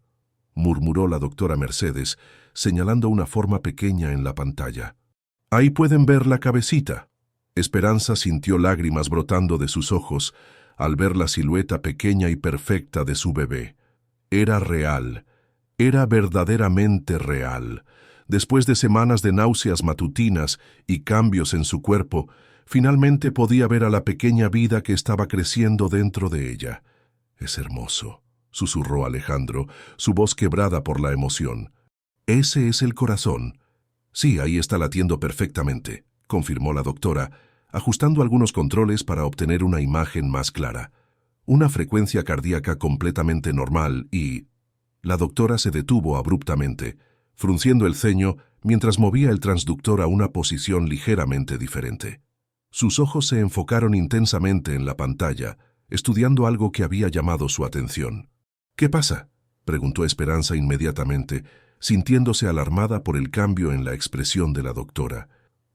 murmuró la doctora Mercedes, señalando una forma pequeña en la pantalla. «Ahí pueden ver la cabecita». Esperanza sintió lágrimas brotando de sus ojos al ver la silueta pequeña y perfecta de su bebé. Era real, era verdaderamente real. Después de semanas de náuseas matutinas y cambios en su cuerpo, finalmente podía ver a la pequeña vida que estaba creciendo dentro de ella. «Es hermoso», susurró Alejandro, su voz quebrada por la emoción. «Ese es el corazón». «Sí, ahí está latiendo perfectamente», confirmó la doctora, ajustando algunos controles para obtener una imagen más clara. Una frecuencia cardíaca completamente normal y... La doctora se detuvo abruptamente, frunciendo el ceño mientras movía el transductor a una posición ligeramente diferente. Sus ojos se enfocaron intensamente en la pantalla, estudiando algo que había llamado su atención. «¿Qué pasa?», preguntó Esperanza inmediatamente, sintiéndose alarmada por el cambio en la expresión de la doctora.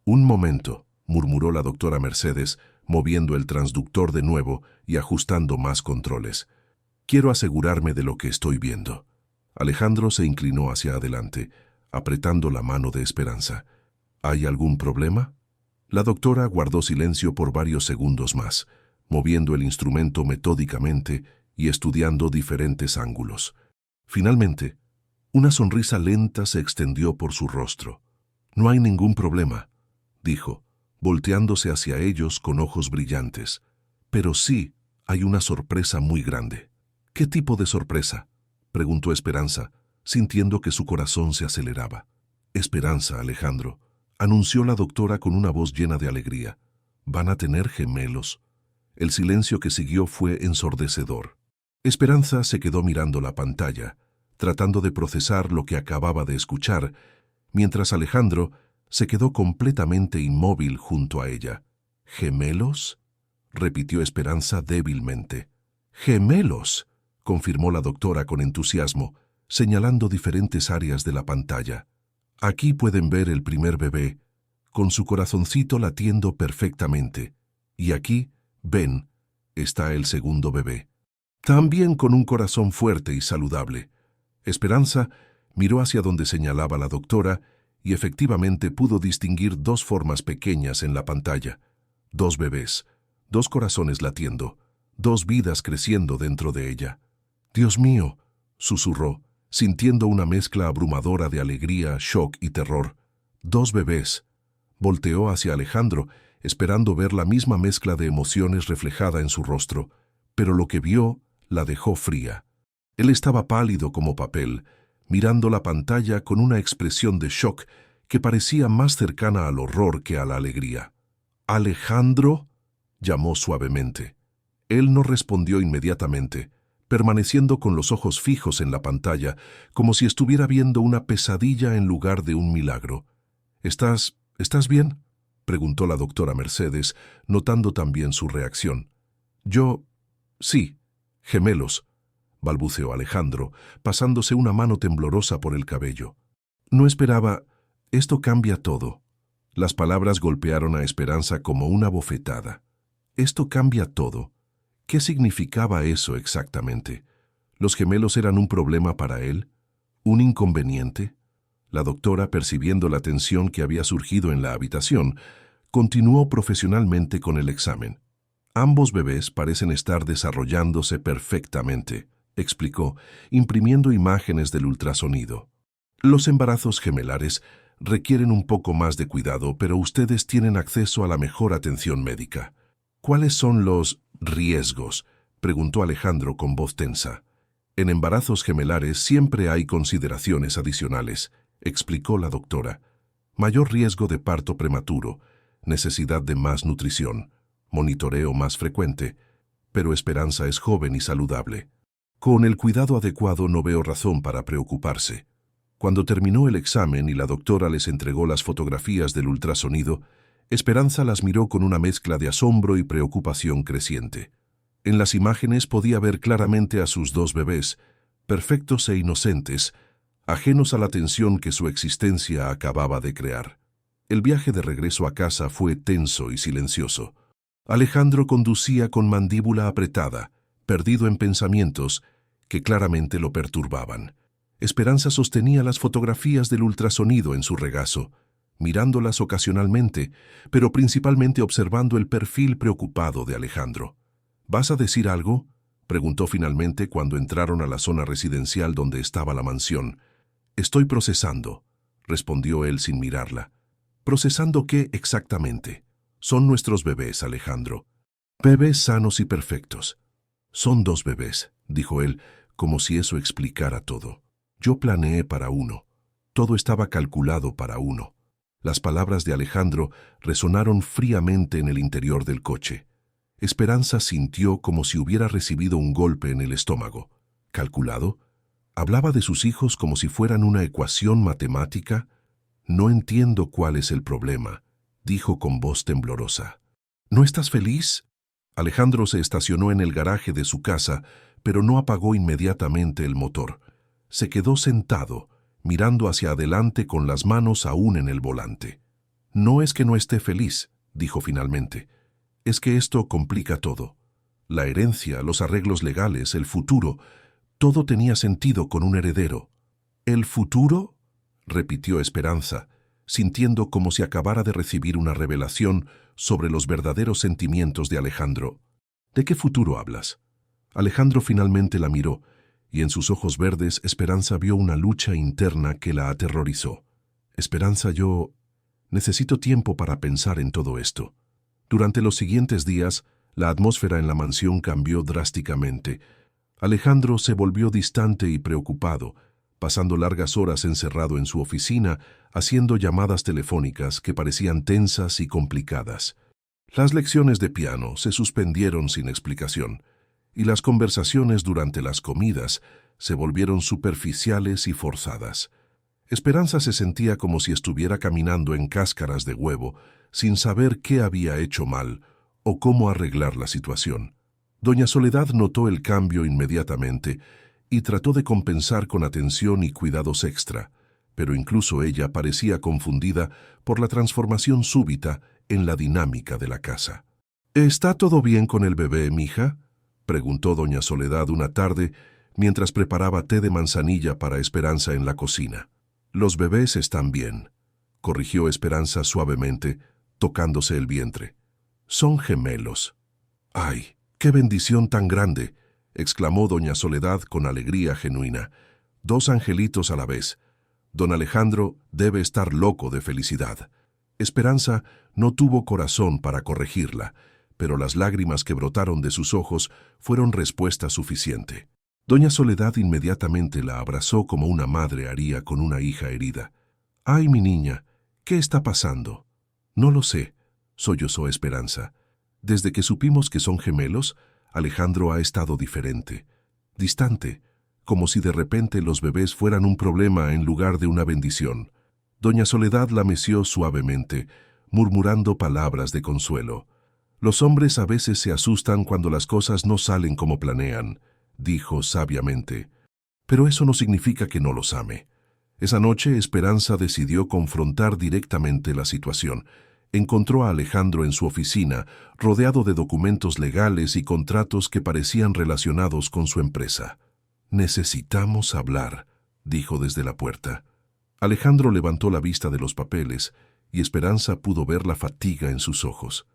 «Un momento», murmuró la doctora Mercedes, moviendo el transductor de nuevo y ajustando más controles. «Quiero asegurarme de lo que estoy viendo». Alejandro se inclinó hacia adelante, apretando la mano de Esperanza. «¿Hay algún problema?». La doctora guardó silencio por varios segundos más, moviendo el instrumento metódicamente y estudiando diferentes ángulos. Finalmente, una sonrisa lenta se extendió por su rostro. «No hay ningún problema», dijo, volteándose hacia ellos con ojos brillantes. «Pero sí hay una sorpresa muy grande». «¿Qué tipo de sorpresa?», preguntó Esperanza, sintiendo que su corazón se aceleraba. «Esperanza, Alejandro», anunció la doctora con una voz llena de alegría. «Van a tener gemelos». El silencio que siguió fue ensordecedor. Esperanza se quedó mirando la pantalla, tratando de procesar lo que acababa de escuchar, mientras Alejandro se quedó completamente inmóvil junto a ella. «¿Gemelos?», repitió Esperanza débilmente. «¡Gemelos!», confirmó la doctora con entusiasmo, señalando diferentes áreas de la pantalla. «Aquí pueden ver el primer bebé, con su corazoncito latiendo perfectamente. Y aquí, ven, está el segundo bebé, también con un corazón fuerte y saludable». Esperanza miró hacia donde señalaba la doctora y efectivamente pudo distinguir dos formas pequeñas en la pantalla. Dos bebés, dos corazones latiendo, dos vidas creciendo dentro de ella. «Dios mío», susurró, sintiendo una mezcla abrumadora de alegría, shock y terror. «Dos bebés». Volteó hacia Alejandro, esperando ver la misma mezcla de emociones reflejada en su rostro, pero lo que vio la dejó fría. Él estaba pálido como papel, mirando la pantalla con una expresión de shock que parecía más cercana al horror que a la alegría. «¿Alejandro?», llamó suavemente. Él no respondió inmediatamente, permaneciendo con los ojos fijos en la pantalla, como si estuviera viendo una pesadilla en lugar de un milagro. ¿Estás bien?», preguntó la doctora Mercedes, notando también su reacción. «Sí, gemelos», balbuceó Alejandro, pasándose una mano temblorosa por el cabello. «No esperaba. Esto cambia todo». Las palabras golpearon a Esperanza como una bofetada. «Esto cambia todo». ¿Qué significaba eso exactamente? ¿Los gemelos eran un problema para él? ¿Un inconveniente? La doctora, percibiendo la tensión que había surgido en la habitación, continuó profesionalmente con el examen. «Ambos bebés parecen estar desarrollándose perfectamente», explicó, imprimiendo imágenes del ultrasonido. «Los embarazos gemelares requieren un poco más de cuidado, pero ustedes tienen acceso a la mejor atención médica». «¿Cuáles son los riesgos?», preguntó Alejandro con voz tensa. «En embarazos gemelares siempre hay consideraciones adicionales», explicó la doctora. «Mayor riesgo de parto prematuro, necesidad de más nutrición, monitoreo más frecuente, pero Esperanza es joven y saludable. Con el cuidado adecuado no veo razón para preocuparse». Cuando terminó el examen y la doctora les entregó las fotografías del ultrasonido, Esperanza las miró con una mezcla de asombro y preocupación creciente. En las imágenes podía ver claramente a sus dos bebés, perfectos e inocentes, ajenos a la tensión que su existencia acababa de crear. El viaje de regreso a casa fue tenso y silencioso. Alejandro conducía con mandíbula apretada, perdido en pensamientos que claramente lo perturbaban. Esperanza sostenía las fotografías del ultrasonido en su regazo, mirándolas ocasionalmente, pero principalmente observando el perfil preocupado de Alejandro. «¿Vas a decir algo?», preguntó finalmente cuando entraron a la zona residencial donde estaba la mansión. «Estoy procesando», respondió él sin mirarla. «¿Procesando qué exactamente?». «Son nuestros bebés, Alejandro. Bebés sanos y perfectos». «Son dos bebés», dijo él, como si eso explicara todo. «Yo planeé para uno. Todo estaba calculado para uno». Las palabras de Alejandro resonaron fríamente en el interior del coche. Esperanza sintió como si hubiera recibido un golpe en el estómago. ¿Calculado? ¿Hablaba de sus hijos como si fueran una ecuación matemática? «No entiendo cuál es el problema», dijo con voz temblorosa. «¿No estás feliz?». Alejandro se estacionó en el garaje de su casa, pero no apagó inmediatamente el motor. Se quedó sentado, mirando hacia adelante con las manos aún en el volante. «No es que no esté feliz», dijo finalmente. «Es que esto complica todo. La herencia, los arreglos legales, el futuro, todo tenía sentido con un heredero». «¿El futuro?», repitió Esperanza, sintiendo como si acabara de recibir una revelación sobre los verdaderos sentimientos de Alejandro. «¿De qué futuro hablas?». Alejandro finalmente la miró, y en sus ojos verdes Esperanza vio una lucha interna que la aterrorizó. Esperanza, yo necesito tiempo para pensar en todo esto. Durante los siguientes días, la atmósfera en la mansión cambió drásticamente. Alejandro se volvió distante y preocupado, pasando largas horas encerrado en su oficina, haciendo llamadas telefónicas que parecían tensas y complicadas. Las lecciones de piano se suspendieron sin explicación, y las conversaciones durante las comidas se volvieron superficiales y forzadas. Esperanza se sentía como si estuviera caminando en cáscaras de huevo, sin saber qué había hecho mal o cómo arreglar la situación. Doña Soledad notó el cambio inmediatamente y trató de compensar con atención y cuidados extra, pero incluso ella parecía confundida por la transformación súbita en la dinámica de la casa. ¿Está todo bien con el bebé, mija?, preguntó doña Soledad una tarde mientras preparaba té de manzanilla para Esperanza en la cocina. Los bebés están bien, corrigió Esperanza suavemente, tocándose el vientre. Son gemelos. ¡Ay, qué bendición tan grande!, exclamó doña Soledad con alegría genuina. Dos angelitos a la vez. Don Alejandro debe estar loco de felicidad. Esperanza no tuvo corazón para corregirla, pero las lágrimas que brotaron de sus ojos fueron respuesta suficiente. Doña Soledad inmediatamente la abrazó como una madre haría con una hija herida. «Ay, mi niña, ¿qué está pasando?» «No lo sé», sollozó Esperanza. «Desde que supimos que son gemelos, Alejandro ha estado diferente, distante, como si de repente los bebés fueran un problema en lugar de una bendición». Doña Soledad la meció suavemente, murmurando palabras de consuelo. «Los hombres a veces se asustan cuando las cosas no salen como planean», dijo sabiamente. «Pero eso no significa que no los ame». Esa noche Esperanza decidió confrontar directamente la situación. Encontró a Alejandro en su oficina, rodeado de documentos legales y contratos que parecían relacionados con su empresa. «Necesitamos hablar», dijo desde la puerta. Alejandro levantó la vista de los papeles y Esperanza pudo ver la fatiga en sus ojos.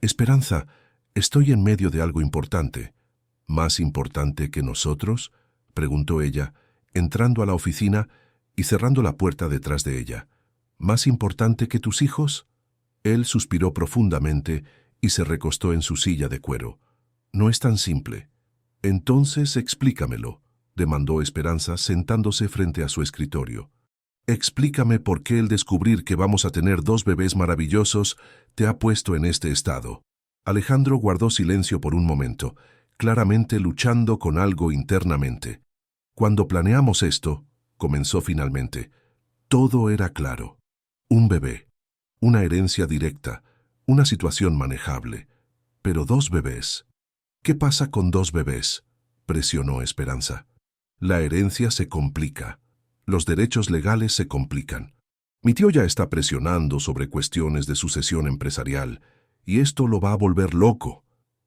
«Esperanza, estoy en medio de algo importante». «¿Más importante que nosotros?», preguntó ella, entrando a la oficina y cerrando la puerta detrás de ella. «¿Más importante que tus hijos?». Él suspiró profundamente y se recostó en su silla de cuero. «No es tan simple». «Entonces explícamelo», demandó Esperanza sentándose frente a su escritorio. «Explícame por qué el descubrir que vamos a tener dos bebés maravillosos te ha puesto en este estado». Alejandro guardó silencio por un momento, claramente luchando con algo internamente. «Cuando planeamos esto», comenzó finalmente, «todo era claro. Un bebé, una herencia directa, una situación manejable. Pero dos bebés. ¿Qué pasa con dos bebés?», presionó Esperanza. «La herencia se complica. Los derechos legales se complican. Mi tío ya está presionando sobre cuestiones de sucesión empresarial, y esto lo va a volver loco».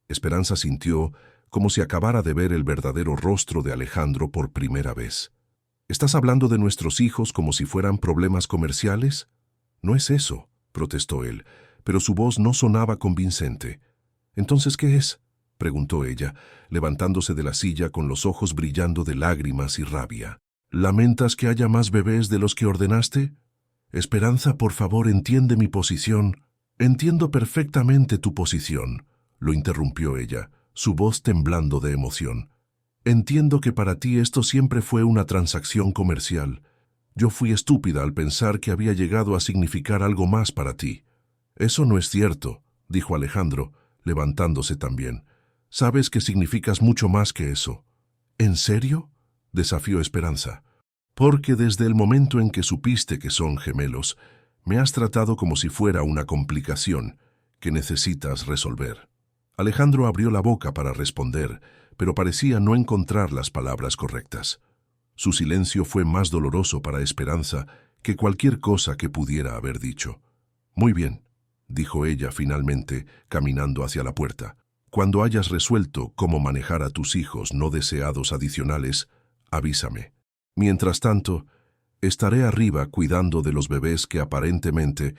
Esperanza sintió como si acabara de ver el verdadero rostro de Alejandro por primera vez. «¿Estás hablando de nuestros hijos como si fueran problemas comerciales?». «No es eso», protestó él, pero su voz no sonaba convincente. «¿Entonces qué es?», preguntó ella, levantándose de la silla con los ojos brillando de lágrimas y rabia. «¿Lamentas que haya más bebés de los que ordenaste?». «Esperanza, por favor, entiende mi posición». «Entiendo perfectamente tu posición», lo interrumpió ella, su voz temblando de emoción. «Entiendo que para ti esto siempre fue una transacción comercial. Yo fui estúpida al pensar que había llegado a significar algo más para ti». «Eso no es cierto», dijo Alejandro, levantándose también. «Sabes que significas mucho más que eso». «¿En serio?», desafió Esperanza. «Porque desde el momento en que supiste que son gemelos, me has tratado como si fuera una complicación que necesitas resolver». Alejandro abrió la boca para responder, pero parecía no encontrar las palabras correctas. Su silencio fue más doloroso para Esperanza que cualquier cosa que pudiera haber dicho. «Muy bien», dijo ella finalmente, caminando hacia la puerta. «Cuando hayas resuelto cómo manejar a tus hijos no deseados adicionales, avísame. Mientras tanto, estaré arriba cuidando de los bebés que aparentemente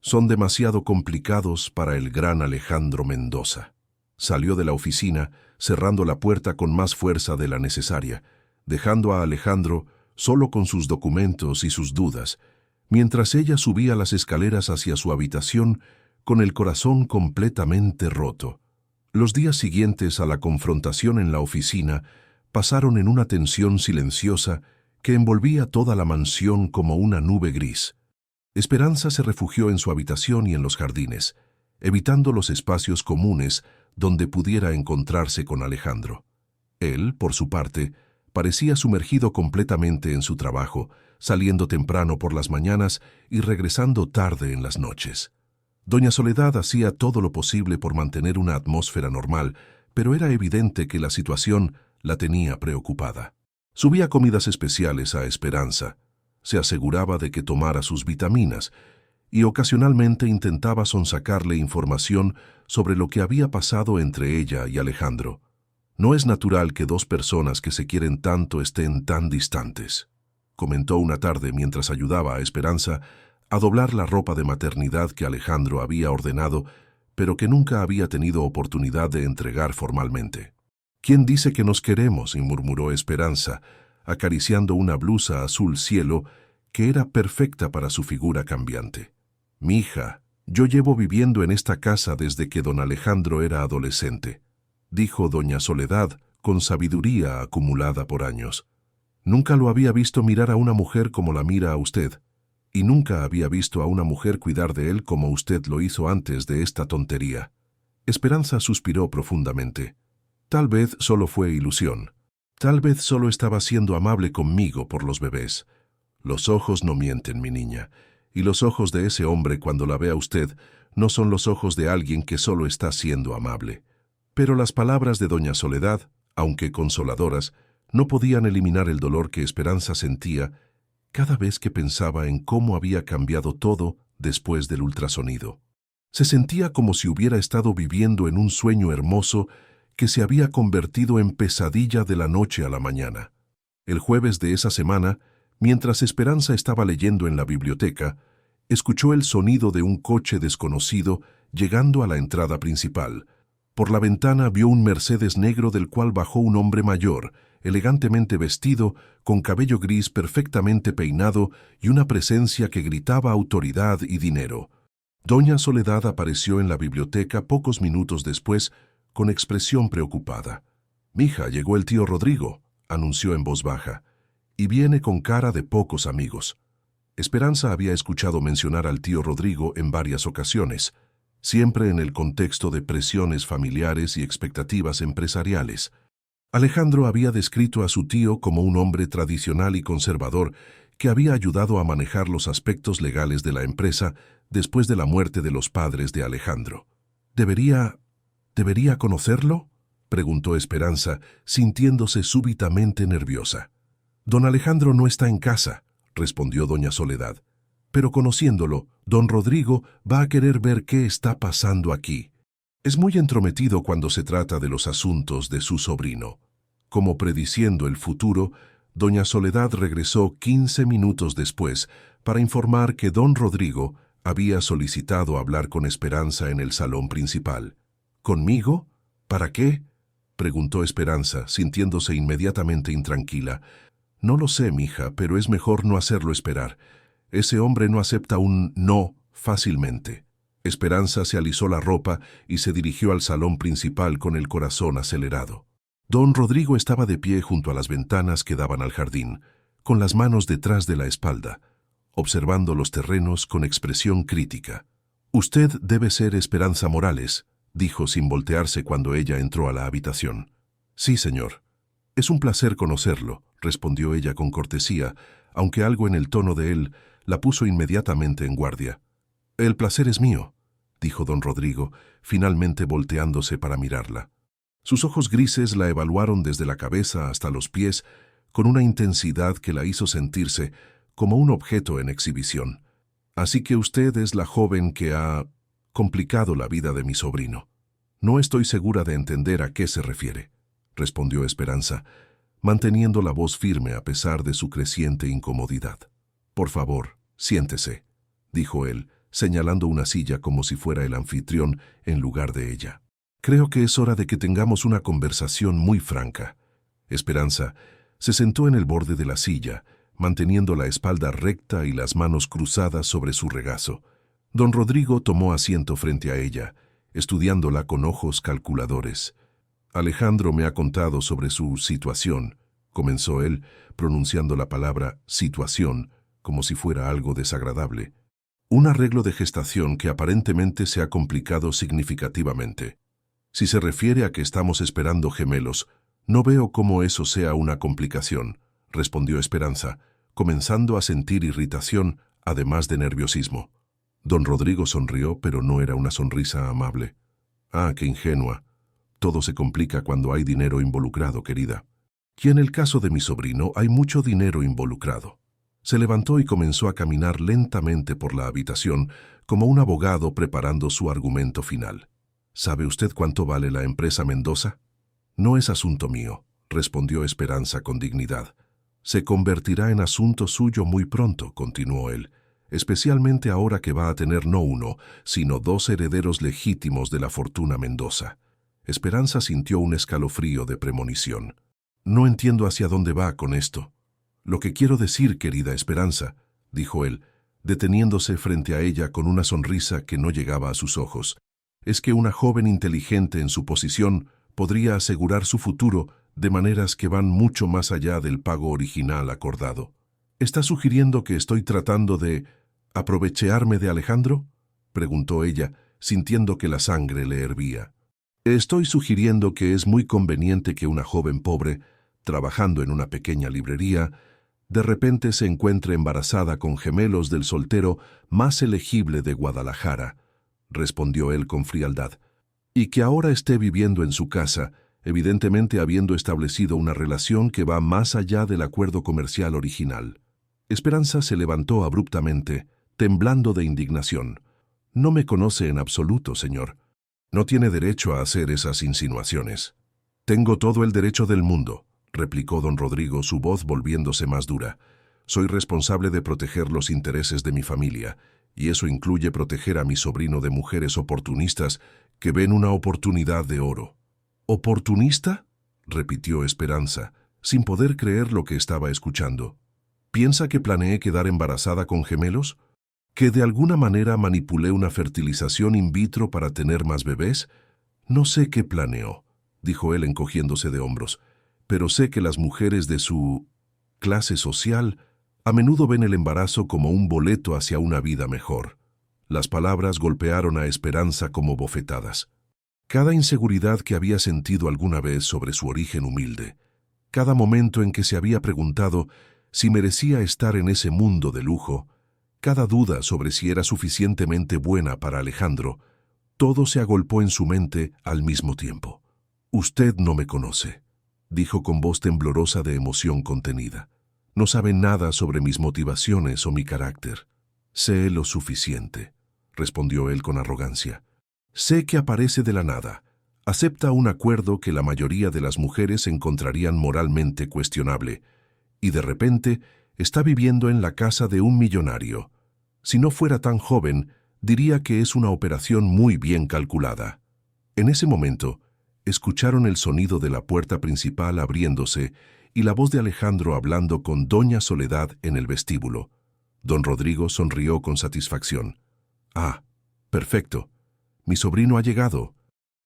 son demasiado complicados para el gran Alejandro Mendoza». Salió de la oficina cerrando la puerta con más fuerza de la necesaria, dejando a Alejandro solo con sus documentos y sus dudas, mientras ella subía las escaleras hacia su habitación con el corazón completamente roto. Los días siguientes a la confrontación en la oficina pasaron en una tensión silenciosa que envolvía toda la mansión como una nube gris. Esperanza se refugió en su habitación y en los jardines, evitando los espacios comunes donde pudiera encontrarse con Alejandro. Él, por su parte, parecía sumergido completamente en su trabajo, saliendo temprano por las mañanas y regresando tarde en las noches. Doña Soledad hacía todo lo posible por mantener una atmósfera normal, pero era evidente que la situación la tenía preocupada. Subía comidas especiales a Esperanza, se aseguraba de que tomara sus vitaminas y ocasionalmente intentaba sonsacarle información sobre lo que había pasado entre ella y Alejandro. No es natural que dos personas que se quieren tanto estén tan distantes, comentó una tarde mientras ayudaba a Esperanza a doblar la ropa de maternidad que Alejandro había ordenado, pero que nunca había tenido oportunidad de entregar formalmente. «¿Quién dice que nos queremos?», murmuró Esperanza, acariciando una blusa azul cielo que era perfecta para su figura cambiante. «Mija, yo llevo viviendo en esta casa desde que don Alejandro era adolescente», dijo doña Soledad con sabiduría acumulada por años. «Nunca lo había visto mirar a una mujer como la mira a usted, y nunca había visto a una mujer cuidar de él como usted lo hizo antes de esta tontería». Esperanza suspiró profundamente. Tal vez solo fue ilusión. Tal vez solo estaba siendo amable conmigo por los bebés. Los ojos no mienten, mi niña, y los ojos de ese hombre cuando la vea usted no son los ojos de alguien que solo está siendo amable. Pero las palabras de doña Soledad, aunque consoladoras, no podían eliminar el dolor que Esperanza sentía cada vez que pensaba en cómo había cambiado todo después del ultrasonido. Se sentía como si hubiera estado viviendo en un sueño hermoso que se había convertido en pesadilla de la noche a la mañana. El jueves de esa semana, mientras Esperanza estaba leyendo en la biblioteca, escuchó el sonido de un coche desconocido llegando a la entrada principal. Por la ventana vio un Mercedes negro del cual bajó un hombre mayor, elegantemente vestido, con cabello gris perfectamente peinado y una presencia que gritaba autoridad y dinero. Doña Soledad apareció en la biblioteca pocos minutos después, con expresión preocupada. «Mija, llegó el tío Rodrigo», anunció en voz baja, «y viene con cara de pocos amigos». Esperanza había escuchado mencionar al tío Rodrigo en varias ocasiones, siempre en el contexto de presiones familiares y expectativas empresariales. Alejandro había descrito a su tío como un hombre tradicional y conservador que había ayudado a manejar los aspectos legales de la empresa después de la muerte de los padres de Alejandro. ¿Debería conocerlo?», preguntó Esperanza, sintiéndose súbitamente nerviosa. «Don Alejandro no está en casa», respondió doña Soledad. «Pero conociéndolo, don Rodrigo va a querer ver qué está pasando aquí. Es muy entrometido cuando se trata de los asuntos de su sobrino». Como prediciendo el futuro, doña Soledad regresó 15 minutos después para informar que don Rodrigo había solicitado hablar con Esperanza en el salón principal. «¿Conmigo? ¿Para qué?», preguntó Esperanza, sintiéndose inmediatamente intranquila. «No lo sé, mija, pero es mejor no hacerlo esperar. Ese hombre no acepta un no fácilmente». Esperanza se alisó la ropa y se dirigió al salón principal con el corazón acelerado. Don Rodrigo estaba de pie junto a las ventanas que daban al jardín, con las manos detrás de la espalda, observando los terrenos con expresión crítica. «Usted debe ser Esperanza Morales», dijo sin voltearse cuando ella entró a la habitación. «Sí, señor». «Es un placer conocerlo», respondió ella con cortesía, aunque algo en el tono de él la puso inmediatamente en guardia. «El placer es mío», dijo don Rodrigo, finalmente volteándose para mirarla. Sus ojos grises la evaluaron desde la cabeza hasta los pies con una intensidad que la hizo sentirse como un objeto en exhibición. «Así que usted es la joven que ha complicado la vida de mi sobrino». «No estoy segura de entender a qué se refiere», respondió Esperanza, manteniendo la voz firme a pesar de su creciente incomodidad. «Por favor, siéntese», dijo él, señalando una silla como si fuera el anfitrión en lugar de ella. Creo que es hora de que tengamos una conversación muy franca. Esperanza se sentó en el borde de la silla, manteniendo la espalda recta y las manos cruzadas sobre su regazo. Don Rodrigo tomó asiento frente a ella, estudiándola con ojos calculadores. Alejandro me ha contado sobre su situación, comenzó él, pronunciando la palabra situación como si fuera algo desagradable. Un arreglo de gestación que aparentemente se ha complicado significativamente. Si se refiere a que estamos esperando gemelos, no veo cómo eso sea una complicación, respondió Esperanza, comenzando a sentir irritación, además de nerviosismo. Don Rodrigo sonrió, pero no era una sonrisa amable. Ah, qué ingenua. Todo se complica cuando hay dinero involucrado, querida. Y en el caso de mi sobrino hay mucho dinero involucrado. Se levantó y comenzó a caminar lentamente por la habitación, como un abogado preparando su argumento final. ¿Sabe usted cuánto vale la empresa Mendoza? No es asunto mío, respondió Esperanza con dignidad. Se convertirá en asunto suyo muy pronto, continuó él, especialmente ahora que va a tener no uno, sino 2 herederos legítimos de la fortuna Mendoza. Esperanza sintió un escalofrío de premonición. No entiendo hacia dónde va con esto. Lo que quiero decir, querida Esperanza, dijo él, deteniéndose frente a ella con una sonrisa que no llegaba a sus ojos, es que una joven inteligente en su posición podría asegurar su futuro de maneras que van mucho más allá del pago original acordado. ¿Está sugiriendo que estoy tratando de aprovecharme de Alejandro?, preguntó ella, sintiendo que la sangre le hervía. Estoy sugiriendo que es muy conveniente que una joven pobre, trabajando en una pequeña librería, de repente se encuentre embarazada con gemelos del soltero más elegible de Guadalajara, respondió él con frialdad, y que ahora esté viviendo en su casa, evidentemente habiendo establecido una relación que va más allá del acuerdo comercial original. Esperanza se levantó abruptamente, temblando de indignación. No me conoce en absoluto, señor. No tiene derecho a hacer esas insinuaciones. Tengo todo el derecho del mundo, replicó don Rodrigo, su voz volviéndose más dura. Soy responsable de proteger los intereses de mi familia, y eso incluye proteger a mi sobrino de mujeres oportunistas que ven una oportunidad de oro. ¿Oportunista?, repitió Esperanza, sin poder creer lo que estaba escuchando. ¿Piensa que planeé quedar embarazada con gemelos? ¿Que de alguna manera manipulé una fertilización in vitro para tener más bebés? No sé qué planeó, dijo él encogiéndose de hombros, pero sé que las mujeres de su clase social a menudo ven el embarazo como un boleto hacia una vida mejor. Las palabras golpearon a Esperanza como bofetadas. Cada inseguridad que había sentido alguna vez sobre su origen humilde, cada momento en que se había preguntado si merecía estar en ese mundo de lujo, cada duda sobre si era suficientemente buena para Alejandro, todo se agolpó en su mente al mismo tiempo. «Usted no me conoce», dijo con voz temblorosa de emoción contenida. «No sabe nada sobre mis motivaciones o mi carácter». «Sé lo suficiente», respondió él con arrogancia. «Sé que aparece de la nada. Acepta un acuerdo que la mayoría de las mujeres encontrarían moralmente cuestionable, y de repente está viviendo en la casa de un millonario. Si no fuera tan joven, diría que es una operación muy bien calculada». En ese momento, escucharon el sonido de la puerta principal abriéndose y la voz de Alejandro hablando con doña Soledad en el vestíbulo. Don Rodrigo sonrió con satisfacción. «Ah, perfecto. Mi sobrino ha llegado.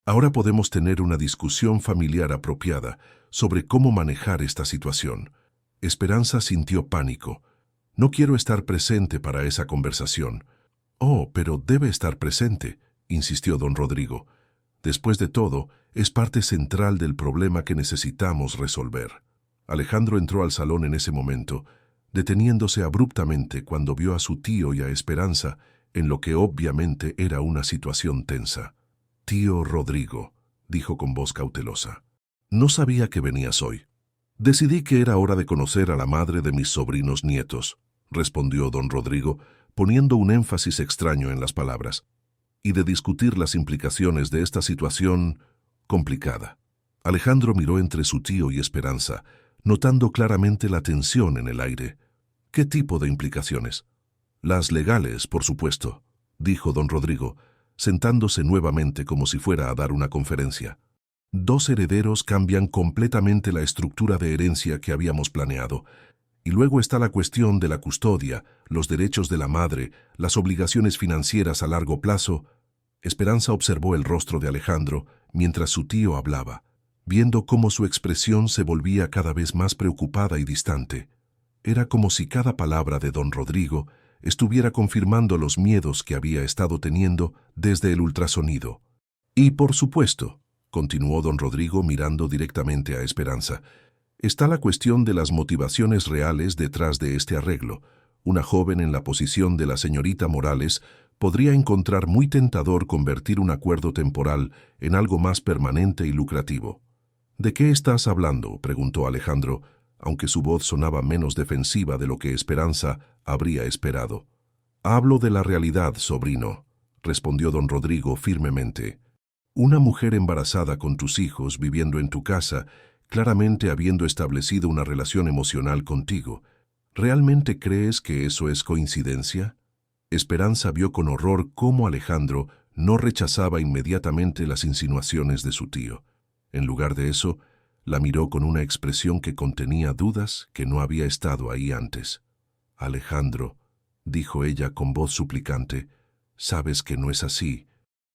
Ahora podemos tener una discusión familiar apropiada sobre cómo manejar esta situación». Esperanza sintió pánico. «No quiero estar presente para esa conversación». «Oh, pero debe estar presente», insistió don Rodrigo. «Después de todo, es parte central del problema que necesitamos resolver». Alejandro entró al salón en ese momento, deteniéndose abruptamente cuando vio a su tío y a Esperanza en lo que obviamente era una situación tensa. «Tío Rodrigo», dijo con voz cautelosa, «no sabía que venías hoy». «Decidí que era hora de conocer a la madre de mis sobrinos nietos», respondió don Rodrigo, poniendo un énfasis extraño en las palabras, «y de discutir las implicaciones de esta situación complicada». Alejandro miró entre su tío y Esperanza, notando claramente la tensión en el aire. «¿Qué tipo de implicaciones?» «Las legales, por supuesto», dijo don Rodrigo, sentándose nuevamente como si fuera a dar una conferencia. Dos herederos cambian completamente la estructura de herencia que habíamos planeado. Y luego está la cuestión de la custodia, los derechos de la madre, las obligaciones financieras a largo plazo. Esperanza observó el rostro de Alejandro mientras su tío hablaba, viendo cómo su expresión se volvía cada vez más preocupada y distante. Era como si cada palabra de don Rodrigo estuviera confirmando los miedos que había estado teniendo desde el ultrasonido. Y por supuesto, continuó don Rodrigo mirando directamente a Esperanza, está la cuestión de las motivaciones reales detrás de este arreglo. Una joven en la posición de la señorita Morales podría encontrar muy tentador convertir un acuerdo temporal en algo más permanente y lucrativo. ¿De qué estás hablando?, preguntó Alejandro, aunque su voz sonaba menos defensiva de lo que Esperanza habría esperado. Hablo de la realidad, sobrino, respondió don Rodrigo firmemente. Una mujer embarazada con tus hijos viviendo en tu casa, claramente habiendo establecido una relación emocional contigo. ¿Realmente crees que eso es coincidencia? Esperanza vio con horror cómo Alejandro no rechazaba inmediatamente las insinuaciones de su tío. En lugar de eso, la miró con una expresión que contenía dudas que no había estado ahí antes. Alejandro, dijo ella con voz suplicante, sabes que no es así.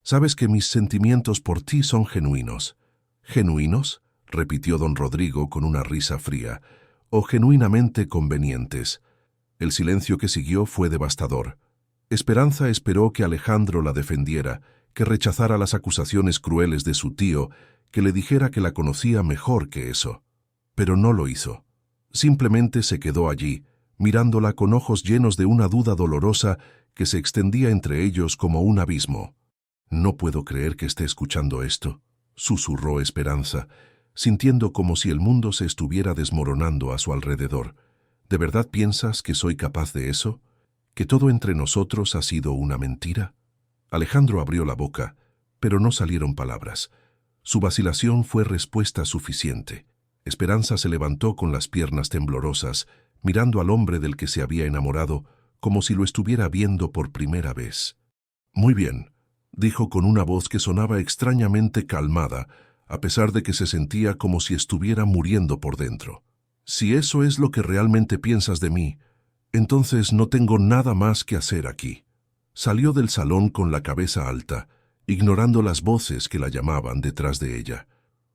Sabes que mis sentimientos por ti son genuinos. ¿Genuinos?, repitió don Rodrigo con una risa fría, o genuinamente convenientes. El silencio que siguió fue devastador. Esperanza esperó que Alejandro la defendiera, que rechazara las acusaciones crueles de su tío, que le dijera que la conocía mejor que eso. Pero no lo hizo. Simplemente se quedó allí, mirándola con ojos llenos de una duda dolorosa que se extendía entre ellos como un abismo. «No puedo creer que esté escuchando esto», susurró Esperanza, sintiendo como si el mundo se estuviera desmoronando a su alrededor. ¿De verdad piensas que soy capaz de eso? ¿Que todo entre nosotros ha sido una mentira? Alejandro abrió la boca, pero no salieron palabras. Su vacilación fue respuesta suficiente. Esperanza se levantó con las piernas temblorosas, mirando al hombre del que se había enamorado, como si lo estuviera viendo por primera vez. «Muy bien», dijo con una voz que sonaba extrañamente calmada, a pesar de que se sentía como si estuviera muriendo por dentro. «Si eso es lo que realmente piensas de mí, entonces no tengo nada más que hacer aquí». Salió del salón con la cabeza alta, ignorando las voces que la llamaban detrás de ella.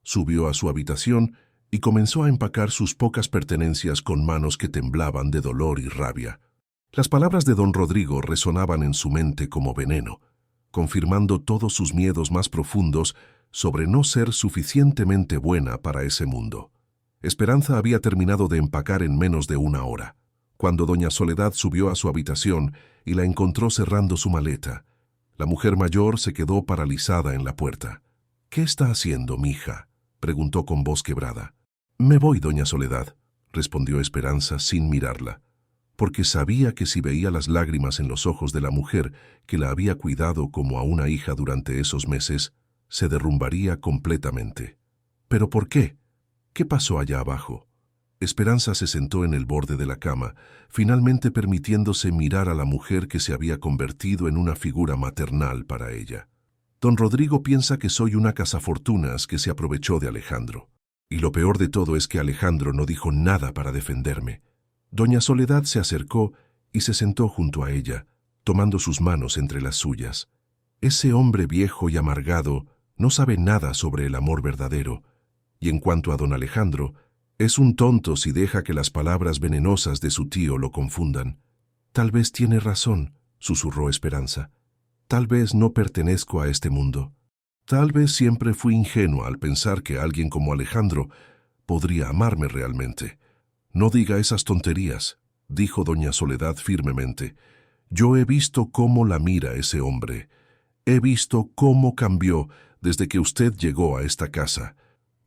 Subió a su habitación y comenzó a empacar sus pocas pertenencias con manos que temblaban de dolor y rabia. Las palabras de don Rodrigo resonaban en su mente como veneno, confirmando todos sus miedos más profundos sobre no ser suficientemente buena para ese mundo. Esperanza había terminado de empacar en menos de una hora, cuando doña Soledad subió a su habitación y la encontró cerrando su maleta. La mujer mayor se quedó paralizada en la puerta. «¿Qué está haciendo, mija?», preguntó con voz quebrada. «Me voy, doña Soledad», respondió Esperanza sin mirarla, porque sabía que si veía las lágrimas en los ojos de la mujer que la había cuidado como a una hija durante esos meses, se derrumbaría completamente. «¿Pero por qué? ¿Qué pasó allá abajo?». Esperanza se sentó en el borde de la cama, finalmente permitiéndose mirar a la mujer que se había convertido en una figura maternal para ella. «Don Rodrigo piensa que soy una cazafortunas que se aprovechó de Alejandro. Y lo peor de todo es que Alejandro no dijo nada para defenderme». Doña Soledad se acercó y se sentó junto a ella, tomando sus manos entre las suyas. «Ese hombre viejo y amargado no sabe nada sobre el amor verdadero. Y en cuanto a don Alejandro, es un tonto si deja que las palabras venenosas de su tío lo confundan». «Tal vez tiene razón», susurró Esperanza. «Tal vez no pertenezco a este mundo. Tal vez siempre fui ingenua al pensar que alguien como Alejandro podría amarme realmente». «No diga esas tonterías», dijo doña Soledad firmemente. «Yo he visto cómo la mira ese hombre. He visto cómo cambió desde que usted llegó a esta casa.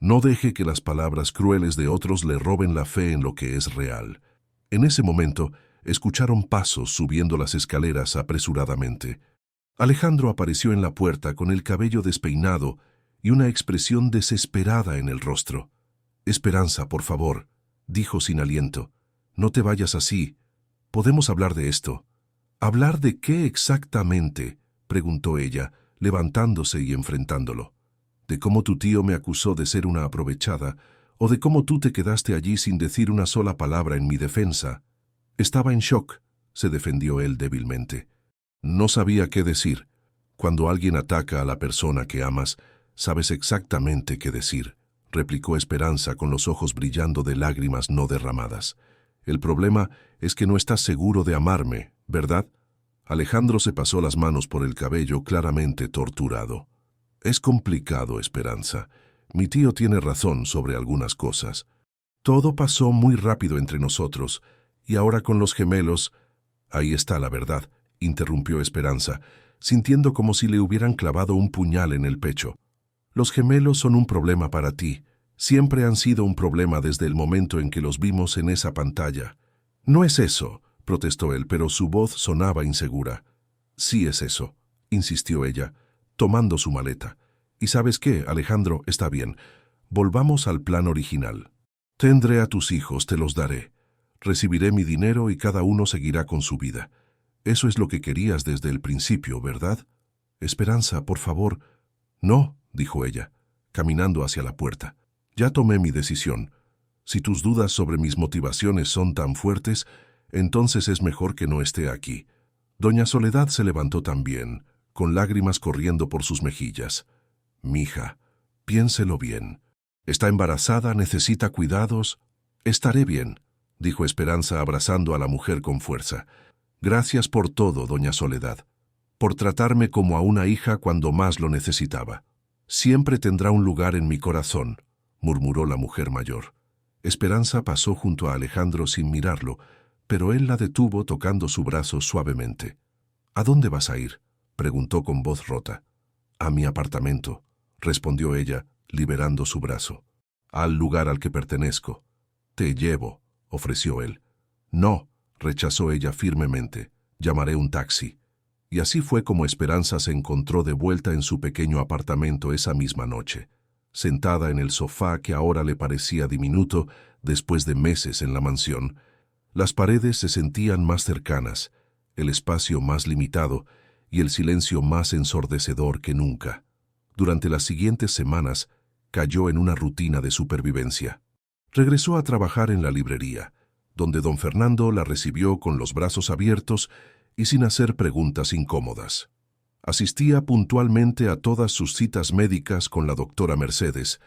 No deje que las palabras crueles de otros le roben la fe en lo que es real». En ese momento, escucharon pasos subiendo las escaleras apresuradamente. Alejandro apareció en la puerta con el cabello despeinado y una expresión desesperada en el rostro. «Esperanza, por favor», dijo sin aliento. «No te vayas así. Podemos hablar de esto». «¿Hablar de qué exactamente?», preguntó ella, levantándose y enfrentándolo. De cómo tu tío me acusó de ser una aprovechada, o de cómo tú te quedaste allí sin decir una sola palabra en mi defensa. Estaba en shock, se defendió él débilmente. No sabía qué decir. Cuando alguien ataca a la persona que amas, sabes exactamente qué decir, replicó Esperanza con los ojos brillando de lágrimas no derramadas. El problema es que no estás seguro de amarme, ¿verdad? Alejandro se pasó las manos por el cabello, claramente torturado. Es complicado, Esperanza. Mi tío tiene razón sobre algunas cosas. Todo pasó muy rápido entre nosotros, y ahora con los gemelos... Ahí está la verdad, interrumpió Esperanza, sintiendo como si le hubieran clavado un puñal en el pecho. Los gemelos son un problema para ti. Siempre han sido un problema desde el momento en que los vimos en esa pantalla. No es eso, protestó él, pero su voz sonaba insegura. Sí es eso, insistió ella, tomando su maleta. ¿Y sabes qué, Alejandro? Está bien. Volvamos al plan original. Tendré a tus hijos, te los daré. Recibiré mi dinero y cada uno seguirá con su vida. Eso es lo que querías desde el principio, ¿verdad? Esperanza, por favor. No, dijo ella, caminando hacia la puerta. Ya tomé mi decisión. Si tus dudas sobre mis motivaciones son tan fuertes, entonces es mejor que no esté aquí. Doña Soledad se levantó también, con lágrimas corriendo por sus mejillas. Mija, piénselo bien. Está embarazada, necesita cuidados. Estaré bien, dijo Esperanza abrazando a la mujer con fuerza. Gracias por todo, doña Soledad. Por tratarme como a una hija cuando más lo necesitaba. Siempre tendrá un lugar en mi corazón, murmuró la mujer mayor. Esperanza pasó junto a Alejandro sin mirarlo, pero él la detuvo tocando su brazo suavemente. ¿A dónde vas a ir?, preguntó con voz rota. A mi apartamento, respondió ella, liberando su brazo. Al lugar al que pertenezco. Te llevo, ofreció él. No, rechazó ella firmemente. Llamaré un taxi. Y así fue como Esperanza se encontró de vuelta en su pequeño apartamento esa misma noche, sentada en el sofá que ahora le parecía diminuto después de meses en la mansión. Las paredes se sentían más cercanas, el espacio más limitado y el silencio más ensordecedor que nunca. Durante las siguientes semanas, cayó en una rutina de supervivencia. Regresó a trabajar en la librería, donde don Fernando la recibió con los brazos abiertos y sin hacer preguntas incómodas. Asistía puntualmente a todas sus citas médicas con la doctora Mercedes,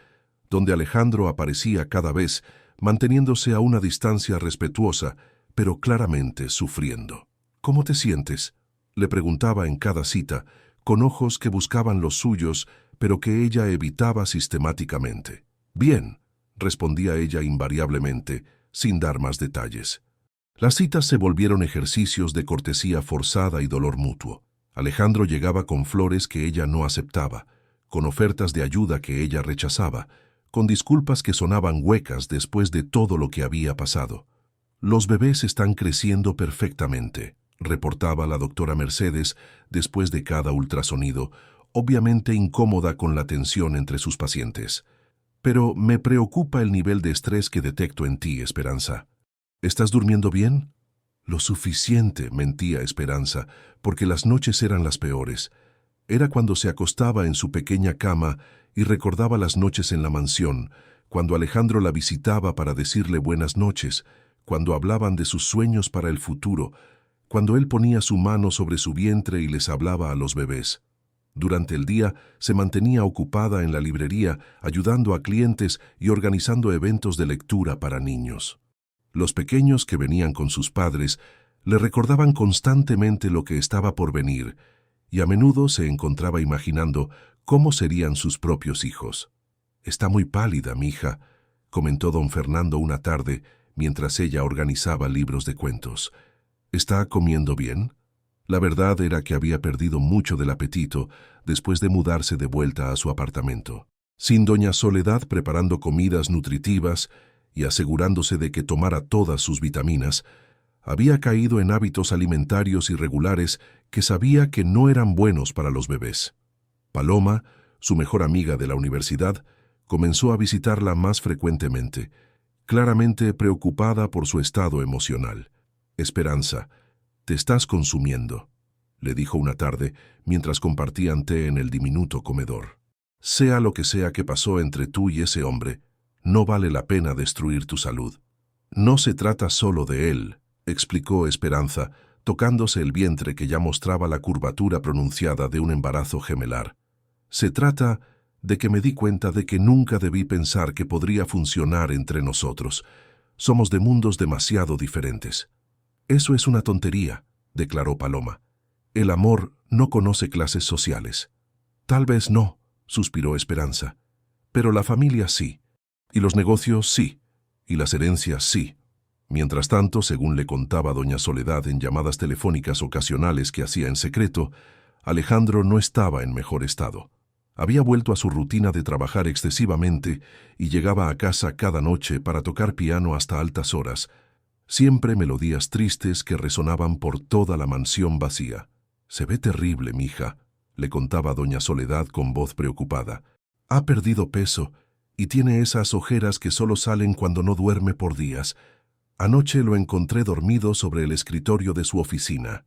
donde Alejandro aparecía cada vez, manteniéndose a una distancia respetuosa, pero claramente sufriendo. ¿Cómo te sientes?, le preguntaba en cada cita, con ojos que buscaban los suyos, pero que ella evitaba sistemáticamente. Bien, respondía ella invariablemente, sin dar más detalles. Las citas se volvieron ejercicios de cortesía forzada y dolor mutuo. Alejandro llegaba con flores que ella no aceptaba, con ofertas de ayuda que ella rechazaba, con disculpas que sonaban huecas después de todo lo que había pasado. Los bebés están creciendo perfectamente, reportaba la doctora Mercedes después de cada ultrasonido, obviamente incómoda con la tensión entre sus pacientes. Pero me preocupa el nivel de estrés que detecto en ti, Esperanza. ¿Estás durmiendo bien? Lo suficiente, mentía Esperanza, porque las noches eran las peores. Era cuando se acostaba en su pequeña cama y recordaba las noches en la mansión, cuando Alejandro la visitaba para decirle buenas noches, cuando hablaban de sus sueños para el futuro, cuando él ponía su mano sobre su vientre y les hablaba a los bebés. Durante el día se mantenía ocupada en la librería, ayudando a clientes y organizando eventos de lectura para niños. Los pequeños que venían con sus padres le recordaban constantemente lo que estaba por venir, y a menudo se encontraba imaginando cómo serían sus propios hijos. «Está muy pálida, mija», comentó don Fernando una tarde mientras ella organizaba libros de cuentos. «¿Está comiendo bien?» La verdad era que había perdido mucho del apetito después de mudarse de vuelta a su apartamento. Sin doña Soledad preparando comidas nutritivas y asegurándose de que tomara todas sus vitaminas, había caído en hábitos alimentarios irregulares que sabía que no eran buenos para los bebés. Paloma, su mejor amiga de la universidad, comenzó a visitarla más frecuentemente, claramente preocupada por su estado emocional. «Esperanza, te estás consumiendo». le dijo una tarde mientras compartían té en el diminuto comedor. Sea lo que sea que pasó entre tú y ese hombre, no vale la pena destruir tu salud. No se trata solo de él, explicó Esperanza, tocándose el vientre que ya mostraba la curvatura pronunciada de un embarazo gemelar. Se trata de que me di cuenta de que nunca debí pensar que podría funcionar entre nosotros. Somos de mundos demasiado diferentes. Eso es una tontería, declaró Paloma. El amor no conoce clases sociales. Tal vez no, suspiró Esperanza. Pero la familia sí. Y los negocios sí. Y las herencias sí. Mientras tanto, según le contaba doña Soledad en llamadas telefónicas ocasionales que hacía en secreto, Alejandro no estaba en mejor estado. Había vuelto a su rutina de trabajar excesivamente y llegaba a casa cada noche para tocar piano hasta altas horas, siempre melodías tristes que resonaban por toda la mansión vacía. «Se ve terrible, mija», le contaba doña Soledad con voz preocupada. «Ha perdido peso y tiene esas ojeras que solo salen cuando no duerme por días. Anoche lo encontré dormido sobre el escritorio de su oficina».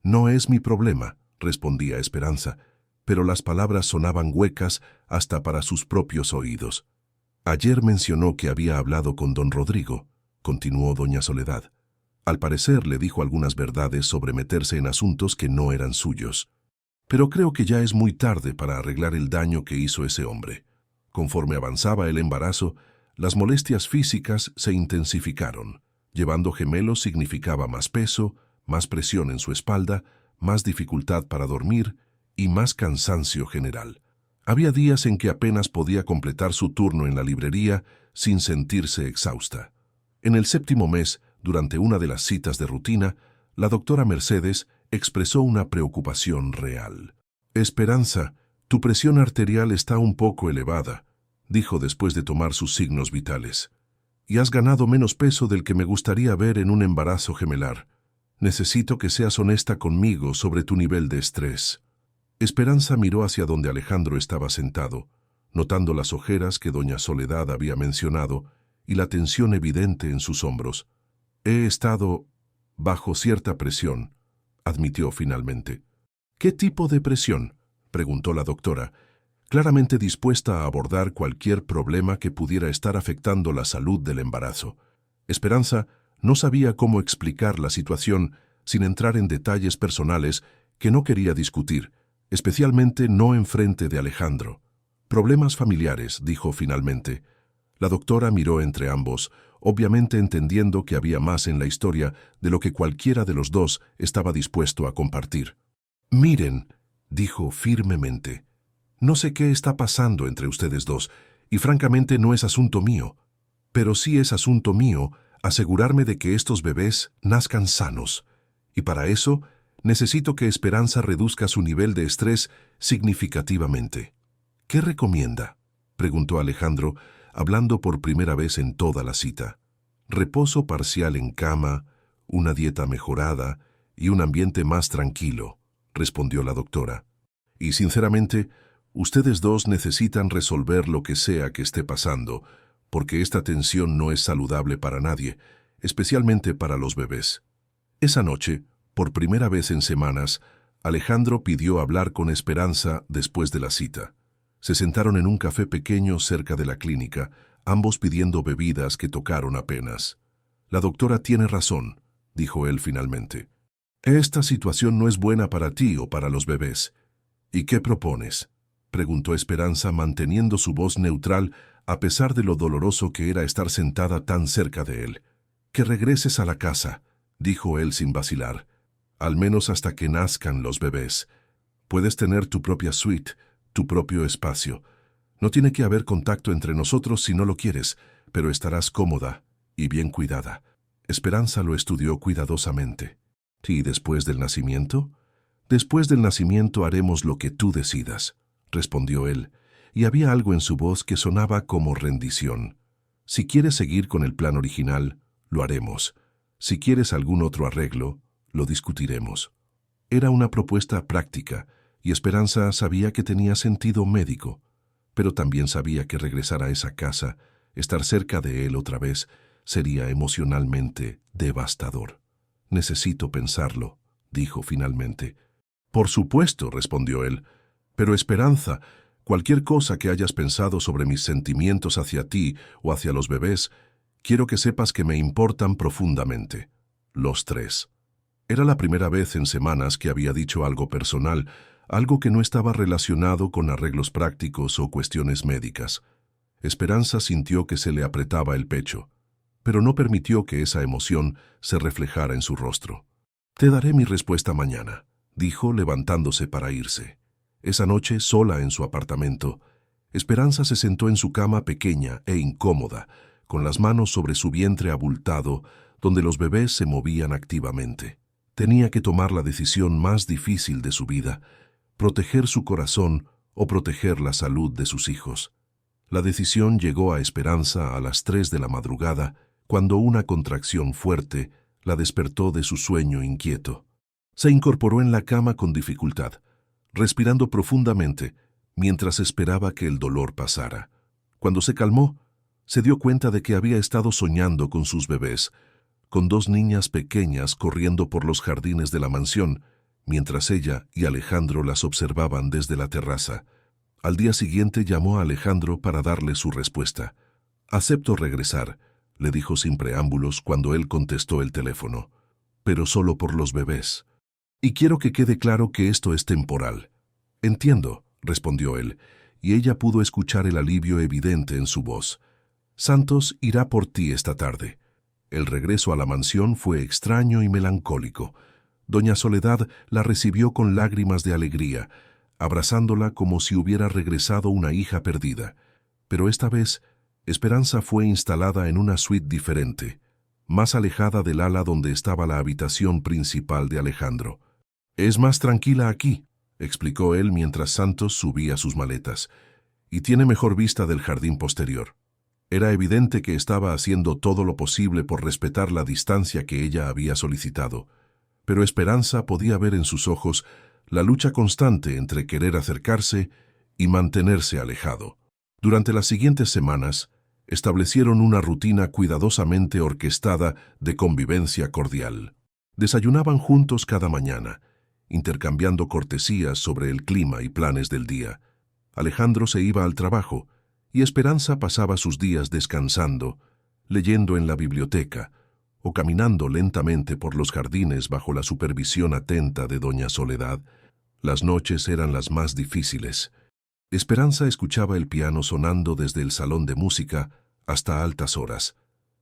«No es mi problema», respondía Esperanza, pero las palabras sonaban huecas hasta para sus propios oídos. «Ayer mencionó que había hablado con don Rodrigo», continuó doña Soledad. «Al parecer le dijo algunas verdades sobre meterse en asuntos que no eran suyos. Pero creo que ya es muy tarde para arreglar el daño que hizo ese hombre. Conforme avanzaba el embarazo, las molestias físicas se intensificaron. Llevando gemelos significaba más peso, más presión en su espalda, más dificultad para dormir y más cansancio general. Había días en que apenas podía completar su turno en la librería sin sentirse exhausta. En el 7º mes, durante una de las citas de rutina, la doctora Mercedes expresó una preocupación real. «Esperanza, tu presión arterial está un poco elevada», dijo después de tomar sus signos vitales. «Y has ganado menos peso del que me gustaría ver en un embarazo gemelar. Necesito que seas honesta conmigo sobre tu nivel de estrés». Esperanza miró hacia donde Alejandro estaba sentado, notando las ojeras que doña Soledad había mencionado y la tensión evidente en sus hombros. «He estado bajo cierta presión», admitió finalmente. «¿Qué tipo de presión?», preguntó la doctora, claramente dispuesta a abordar cualquier problema que pudiera estar afectando la salud del embarazo. Esperanza no sabía cómo explicar la situación sin entrar en detalles personales que no quería discutir, especialmente no enfrente de Alejandro. «Problemas familiares», dijo finalmente. La doctora miró entre ambos, obviamente entendiendo que había más en la historia de lo que cualquiera de los dos estaba dispuesto a compartir. «Miren», dijo firmemente, «no sé qué está pasando entre ustedes dos, y francamente no es asunto mío, pero sí es asunto mío asegurarme de que estos bebés nazcan sanos, y para eso necesito que Esperanza reduzca su nivel de estrés significativamente». «¿Qué recomienda?», preguntó Alejandro, hablando por primera vez en toda la cita. «Reposo parcial en cama, una dieta mejorada y un ambiente más tranquilo», respondió la doctora. «Y sinceramente, ustedes dos necesitan resolver lo que sea que esté pasando, porque esta tensión no es saludable para nadie, especialmente para los bebés». Esa noche, por primera vez en semanas, Alejandro pidió hablar con Esperanza después de la cita. Se sentaron en un café pequeño cerca de la clínica, ambos pidiendo bebidas que tocaron apenas. «La doctora tiene razón», dijo él finalmente. «Esta situación no es buena para ti o para los bebés». «¿Y qué propones?», preguntó Esperanza manteniendo su voz neutral a pesar de lo doloroso que era estar sentada tan cerca de él. «Que regreses a la casa», dijo él sin vacilar. «Al menos hasta que nazcan los bebés. Puedes tener tu propia suite, tu propio espacio. No tiene que haber contacto entre nosotros si no lo quieres, pero estarás cómoda y bien cuidada». Esperanza lo estudió cuidadosamente. «¿Y después del nacimiento?». «Después del nacimiento haremos lo que tú decidas», respondió él, y había algo en su voz que sonaba como rendición. «Si quieres seguir con el plan original, lo haremos. Si quieres algún otro arreglo, lo discutiremos». Era una propuesta práctica, y Esperanza sabía que tenía sentido médico, pero también sabía que regresar a esa casa, estar cerca de él otra vez, sería emocionalmente devastador. «Necesito pensarlo», dijo finalmente. Por supuesto, respondió él, pero Esperanza, cualquier cosa que hayas pensado sobre mis sentimientos hacia ti o hacia los bebés, quiero que sepas que me importan profundamente. Los tres. Era la primera vez en semanas que había dicho algo personal, algo que no estaba relacionado con arreglos prácticos o cuestiones médicas. Esperanza sintió que se le apretaba el pecho, pero no permitió que esa emoción se reflejara en su rostro. «Te daré mi respuesta mañana», dijo levantándose para irse. Esa noche, sola en su apartamento, Esperanza se sentó en su cama pequeña e incómoda, con las manos sobre su vientre abultado, donde los bebés se movían activamente. Tenía que tomar la decisión más difícil de su vida, proteger su corazón o proteger la salud de sus hijos. La decisión llegó a Esperanza a las 3 de la madrugada, cuando una contracción fuerte la despertó de su sueño inquieto. Se incorporó en la cama con dificultad, respirando profundamente, mientras esperaba que el dolor pasara. Cuando se calmó, se dio cuenta de que había estado soñando con sus bebés, con dos niñas pequeñas corriendo por los jardines de la mansión, mientras ella y Alejandro las observaban desde la terraza. Al día siguiente llamó a Alejandro para darle su respuesta. «Acepto regresar», le dijo sin preámbulos cuando él contestó el teléfono, «pero solo por los bebés. Y quiero que quede claro que esto es temporal». «Entiendo», respondió él, y ella pudo escuchar el alivio evidente en su voz. «Santos irá por ti esta tarde». El regreso a la mansión fue extraño y melancólico. Doña Soledad la recibió con lágrimas de alegría, abrazándola como si hubiera regresado una hija perdida. Pero esta vez, Esperanza fue instalada en una suite diferente, más alejada del ala donde estaba la habitación principal de Alejandro. «Es más tranquila aquí», explicó él mientras Santos subía sus maletas, «y tiene mejor vista del jardín posterior». Era evidente que estaba haciendo todo lo posible por respetar la distancia que ella había solicitado, pero Esperanza podía ver en sus ojos la lucha constante entre querer acercarse y mantenerse alejado. Durante las siguientes semanas, establecieron una rutina cuidadosamente orquestada de convivencia cordial. Desayunaban juntos cada mañana, intercambiando cortesías sobre el clima y planes del día. Alejandro se iba al trabajo, y Esperanza pasaba sus días descansando, leyendo en la biblioteca o caminando lentamente por los jardines bajo la supervisión atenta de doña Soledad. Las noches eran las más difíciles. Esperanza escuchaba el piano sonando desde el salón de música hasta altas horas,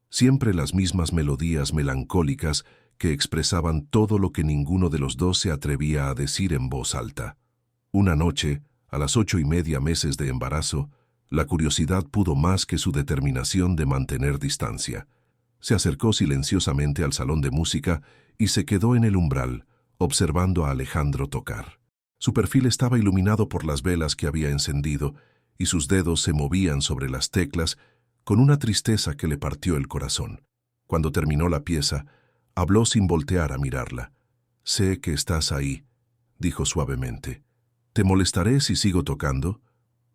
siempre las mismas melodías melancólicas que expresaban todo lo que ninguno de los dos se atrevía a decir en voz alta. Una noche, a las 8:30 meses de embarazo, la curiosidad pudo más que su determinación de mantener distancia. Se acercó silenciosamente al salón de música y se quedó en el umbral, observando a Alejandro tocar. Su perfil estaba iluminado por las velas que había encendido, y sus dedos se movían sobre las teclas con una tristeza que le partió el corazón. Cuando terminó la pieza, habló sin voltear a mirarla. «Sé que estás ahí», dijo suavemente. «¿Te molestaré si sigo tocando?»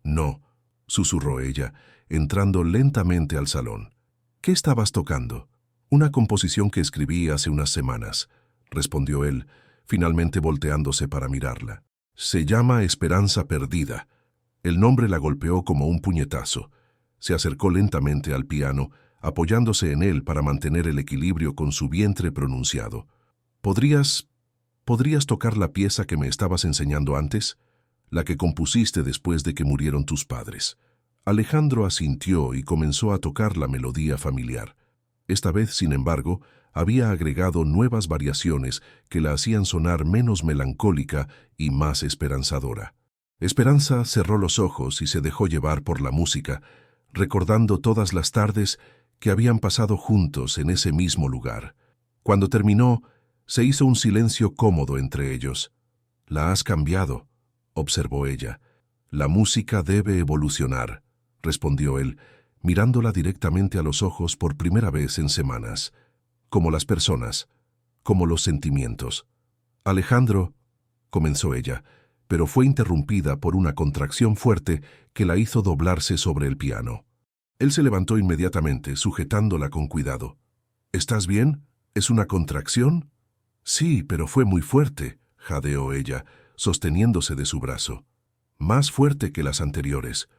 «No», susurró ella, entrando lentamente al salón. «¿Qué estabas tocando?» «Una composición que escribí hace unas semanas», respondió él, finalmente volteándose para mirarla. «Se llama Esperanza Perdida». El nombre la golpeó como un puñetazo. Se acercó lentamente al piano, apoyándose en él para mantener el equilibrio con su vientre pronunciado. ¿Podrías tocar la pieza que me estabas enseñando antes? La que compusiste después de que murieron tus padres». Alejandro asintió y comenzó a tocar la melodía familiar. Esta vez, sin embargo, había agregado nuevas variaciones que la hacían sonar menos melancólica y más esperanzadora. Esperanza cerró los ojos y se dejó llevar por la música, recordando todas las tardes que habían pasado juntos en ese mismo lugar. Cuando terminó, se hizo un silencio cómodo entre ellos. «La has cambiado», observó ella. «La música debe evolucionar», respondió él, mirándola directamente a los ojos por primera vez en semanas. «Como las personas, como los sentimientos». «Alejandro», comenzó ella, pero fue interrumpida por una contracción fuerte que la hizo doblarse sobre el piano. Él se levantó inmediatamente, sujetándola con cuidado. «¿Estás bien? ¿Es una contracción?» «Sí, pero fue muy fuerte», jadeó ella, sosteniéndose de su brazo, más fuerte que las anteriores.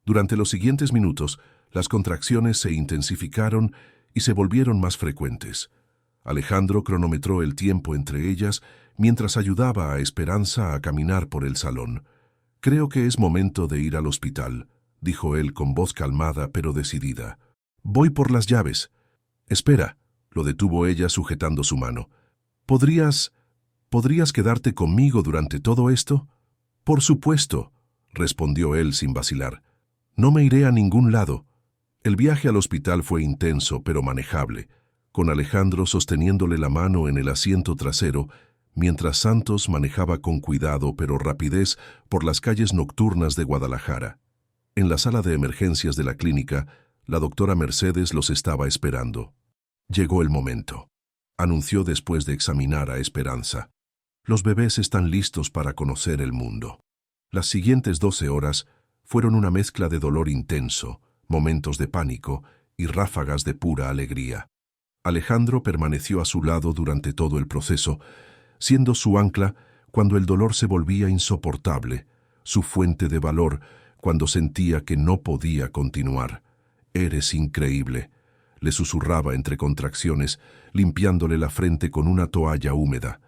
Durante los siguientes minutos, las contracciones se intensificaron y se volvieron más frecuentes. Alejandro cronometró el tiempo entre ellas mientras ayudaba a Esperanza a caminar por el salón. «Creo que es momento de ir al hospital», dijo él con voz calmada pero decidida. «Voy por las llaves». «Espera», lo detuvo ella sujetando su mano. ¿Podrías quedarte conmigo durante todo esto?» «Por supuesto», respondió él sin vacilar. «No me iré a ningún lado». El viaje al hospital fue intenso pero manejable, con Alejandro sosteniéndole la mano en el asiento trasero, mientras Santos manejaba con cuidado pero rapidez por las calles nocturnas de Guadalajara. En la sala de emergencias de la clínica, la doctora Mercedes los estaba esperando. «Llegó el momento», anunció después de examinar a Esperanza. «Los bebés están listos para conocer el mundo». Las siguientes 12 horas fueron una mezcla de dolor intenso, momentos de pánico y ráfagas de pura alegría. Alejandro permaneció a su lado durante todo el proceso, siendo su ancla cuando el dolor se volvía insoportable, su fuente de valor cuando sentía que no podía continuar. «Eres increíble», le susurraba entre contracciones, limpiándole la frente con una toalla húmeda.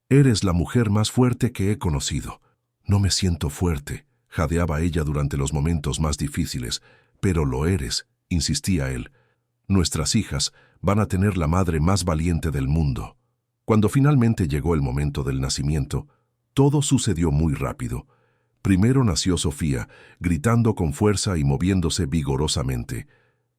«Eres la mujer más fuerte que he conocido». «No me siento fuerte», jadeaba ella durante los momentos más difíciles. «Pero lo eres», insistía él. «Nuestras hijas van a tener la madre más valiente del mundo». Cuando finalmente llegó el momento del nacimiento, todo sucedió muy rápido. Primero nació Sofía, gritando con fuerza y moviéndose vigorosamente.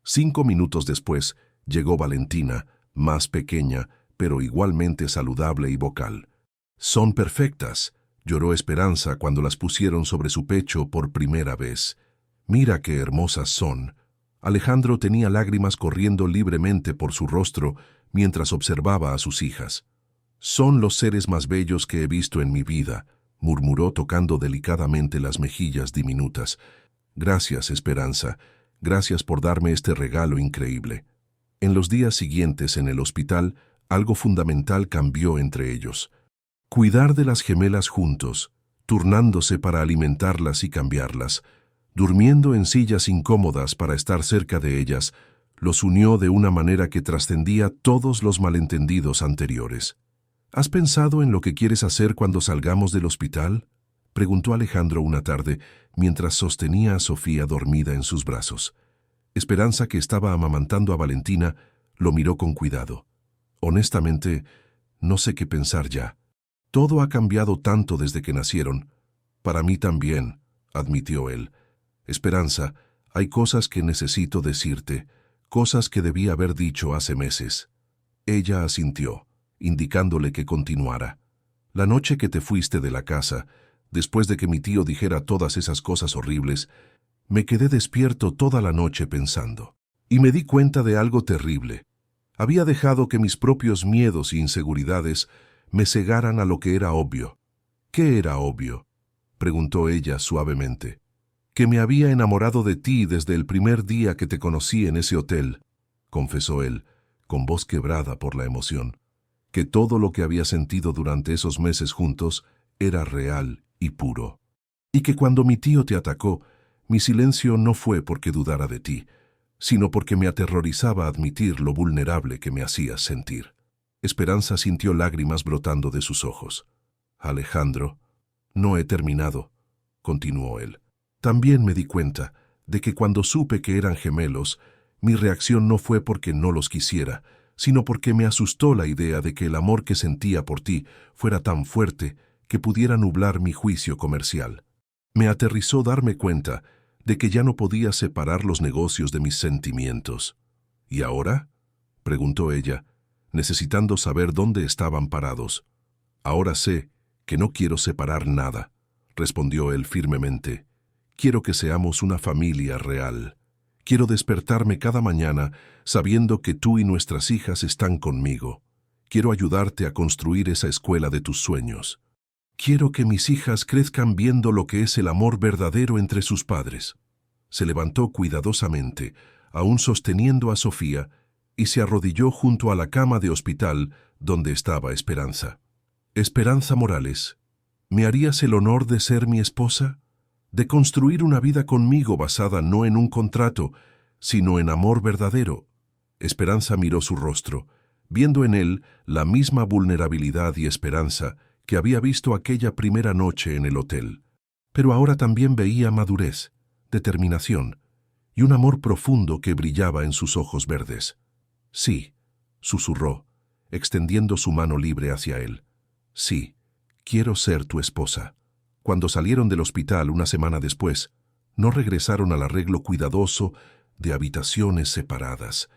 5 minutos después, llegó Valentina, más pequeña, pero igualmente saludable y vocal. «Son perfectas», lloró Esperanza cuando las pusieron sobre su pecho por primera vez. «Mira qué hermosas son». Alejandro tenía lágrimas corriendo libremente por su rostro mientras observaba a sus hijas. «Son los seres más bellos que he visto en mi vida», murmuró tocando delicadamente las mejillas diminutas. «Gracias, Esperanza. Gracias por darme este regalo increíble». En los días siguientes en el hospital, algo fundamental cambió entre ellos. Cuidar de las gemelas juntos, turnándose para alimentarlas y cambiarlas, durmiendo en sillas incómodas para estar cerca de ellas, los unió de una manera que trascendía todos los malentendidos anteriores. «¿Has pensado en lo que quieres hacer cuando salgamos del hospital?», preguntó Alejandro una tarde, mientras sostenía a Sofía dormida en sus brazos. Esperanza, que estaba amamantando a Valentina, lo miró con cuidado. «Honestamente, no sé qué pensar ya. Todo ha cambiado tanto desde que nacieron». «Para mí también», admitió él. «Esperanza, hay cosas que necesito decirte, cosas que debí haber dicho hace meses». Ella asintió, indicándole que continuara. «La noche que te fuiste de la casa, después de que mi tío dijera todas esas cosas horribles, me quedé despierto toda la noche pensando. Y me di cuenta de algo terrible. Había dejado que mis propios miedos e inseguridades me cegaran a lo que era obvio». «¿Qué era obvio?», preguntó ella suavemente. «Que me había enamorado de ti desde el primer día que te conocí en ese hotel», confesó él, con voz quebrada por la emoción. «Que todo lo que había sentido durante esos meses juntos era real y puro. Y que cuando mi tío te atacó, mi silencio no fue porque dudara de ti, sino porque me aterrorizaba admitir lo vulnerable que me hacías sentir». Esperanza sintió lágrimas brotando de sus ojos. «Alejandro, no he terminado», continuó él. «También me di cuenta de que cuando supe que eran gemelos, mi reacción no fue porque no los quisiera, sino porque me asustó la idea de que el amor que sentía por ti fuera tan fuerte que pudiera nublar mi juicio comercial. Me aterrizó darme cuenta de que ya no podía separar los negocios de mis sentimientos». «¿Y ahora?», preguntó ella, necesitando saber dónde estaban parados. «Ahora sé que no quiero separar nada», respondió él firmemente. «Quiero que seamos una familia real. Quiero despertarme cada mañana sabiendo que tú y nuestras hijas están conmigo. Quiero ayudarte a construir esa escuela de tus sueños. Quiero que mis hijas crezcan viendo lo que es el amor verdadero entre sus padres». Se levantó cuidadosamente, aún sosteniendo a Sofía, y se arrodilló junto a la cama de hospital donde estaba Esperanza. «Esperanza Morales, ¿Me harías el honor de ser mi esposa? ¿De construir una vida conmigo basada no en un contrato, sino en amor verdadero? Esperanza miró su rostro, viendo en él la misma vulnerabilidad y esperanza que había visto aquella primera noche en el hotel. Pero ahora también veía madurez, determinación y un amor profundo que brillaba en sus ojos verdes. Sí, susurró, extendiendo su mano libre hacia él. Sí, quiero ser tu esposa. Cuando salieron del hospital una semana después, no regresaron al arreglo cuidadoso de habitaciones separadas.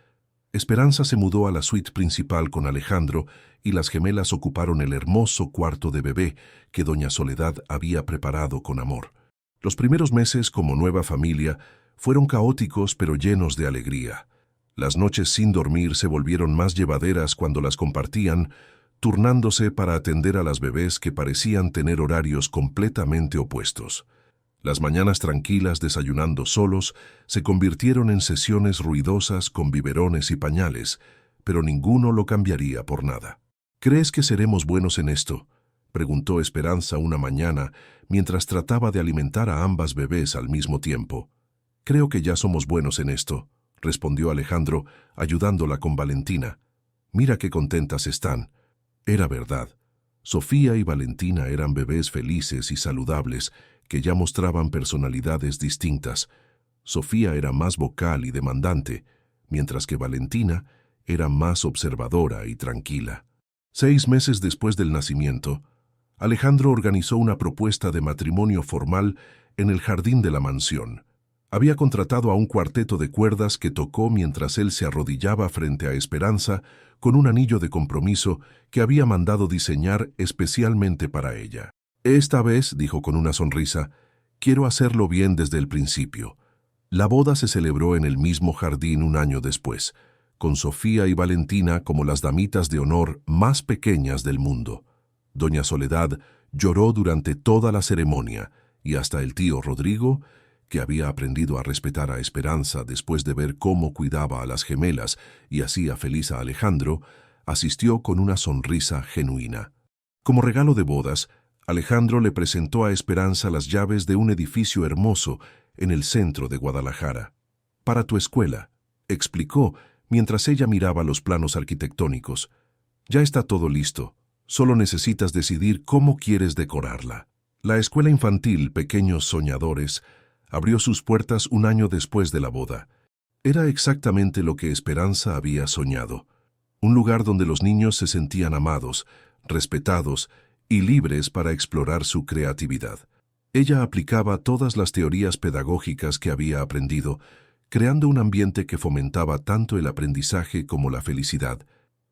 Esperanza se mudó a la suite principal con Alejandro y las gemelas ocuparon el hermoso cuarto de bebé que doña Soledad había preparado con amor. Los primeros meses como nueva familia fueron caóticos pero llenos de alegría. Las noches sin dormir se volvieron más llevaderas cuando las compartían, turnándose para atender a las bebés que parecían tener horarios completamente opuestos. Las mañanas tranquilas desayunando solos se convirtieron en sesiones ruidosas con biberones y pañales, pero ninguno lo cambiaría por nada. ¿Crees que seremos buenos en esto?, preguntó Esperanza una mañana mientras trataba de alimentar a ambas bebés al mismo tiempo. Creo que ya somos buenos en esto, respondió Alejandro, ayudándola con Valentina. Mira qué contentas están. Era verdad. Sofía y Valentina eran bebés felices y saludables que ya mostraban personalidades distintas. Sofía era más vocal y demandante, mientras que Valentina era más observadora y tranquila. 6 meses después del nacimiento, Alejandro organizó una propuesta de matrimonio formal en el jardín de la mansión. Había contratado a un cuarteto de cuerdas que tocó mientras él se arrodillaba frente a Esperanza con un anillo de compromiso que había mandado diseñar especialmente para ella. Esta vez, dijo con una sonrisa, quiero hacerlo bien desde el principio. La boda se celebró en el mismo jardín un año después, con Sofía y Valentina como las damitas de honor más pequeñas del mundo. Doña Soledad lloró durante toda la ceremonia y hasta el tío Rodrigo, que había aprendido a respetar a Esperanza después de ver cómo cuidaba a las gemelas y hacía feliz a Alejandro, asistió con una sonrisa genuina. Como regalo de bodas, Alejandro le presentó a Esperanza las llaves de un edificio hermoso en el centro de Guadalajara. Para tu escuela, explicó mientras ella miraba los planos arquitectónicos. Ya está todo listo, solo necesitas decidir cómo quieres decorarla. La escuela infantil Pequeños Soñadores abrió sus puertas un año después de la boda. Era exactamente lo que Esperanza había soñado. Un lugar donde los niños se sentían amados, respetados y libres para explorar su creatividad. Ella aplicaba todas las teorías pedagógicas que había aprendido, creando un ambiente que fomentaba tanto el aprendizaje como la felicidad.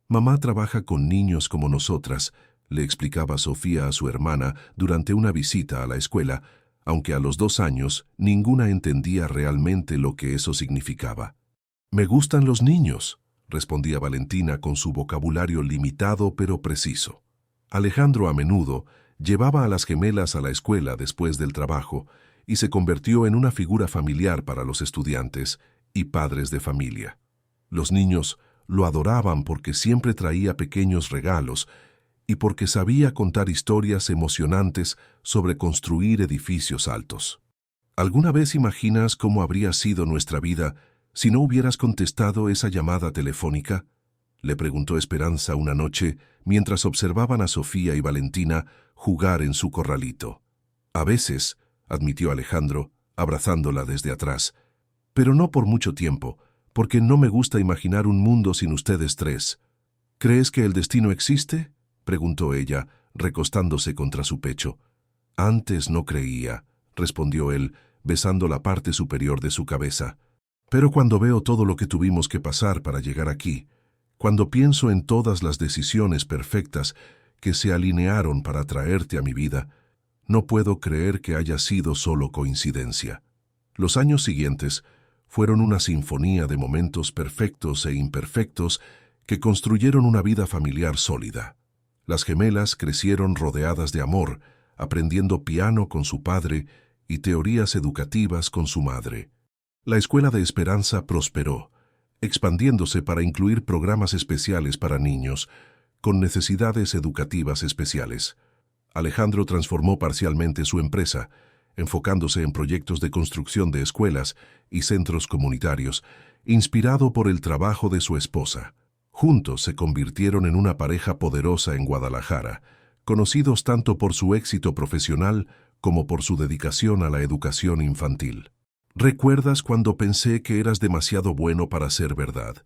Mamá trabaja con niños como nosotras, le explicaba Sofía a su hermana durante una visita a la escuela, aunque a los 2 años ninguna entendía realmente lo que eso significaba. «Me gustan los niños», respondía Valentina con su vocabulario limitado pero preciso. Alejandro a menudo llevaba a las gemelas a la escuela después del trabajo y se convirtió en una figura familiar para los estudiantes y padres de familia. Los niños lo adoraban porque siempre traía pequeños regalos y porque sabía contar historias emocionantes sobre construir edificios altos. ¿Alguna vez imaginas cómo habría sido nuestra vida si no hubieras contestado esa llamada telefónica?, le preguntó Esperanza una noche mientras observaban a Sofía y Valentina jugar en su corralito. A veces, admitió Alejandro, abrazándola desde atrás, pero no por mucho tiempo, porque no me gusta imaginar un mundo sin ustedes tres. ¿Crees que el destino existe?, preguntó ella, recostándose contra su pecho. Antes no creía, respondió él, besando la parte superior de su cabeza. Pero cuando veo todo lo que tuvimos que pasar para llegar aquí, cuando pienso en todas las decisiones perfectas que se alinearon para traerte a mi vida, no puedo creer que haya sido solo coincidencia. Los años siguientes fueron una sinfonía de momentos perfectos e imperfectos que construyeron una vida familiar sólida. Las gemelas crecieron rodeadas de amor, aprendiendo piano con su padre y teorías educativas con su madre. La escuela de Esperanza prosperó, expandiéndose para incluir programas especiales para niños con necesidades educativas especiales. Alejandro transformó parcialmente su empresa, enfocándose en proyectos de construcción de escuelas y centros comunitarios, inspirado por el trabajo de su esposa. Juntos se convirtieron en una pareja poderosa en Guadalajara, conocidos tanto por su éxito profesional como por su dedicación a la educación infantil. «¿Recuerdas cuando pensé que eras demasiado bueno para ser verdad?»,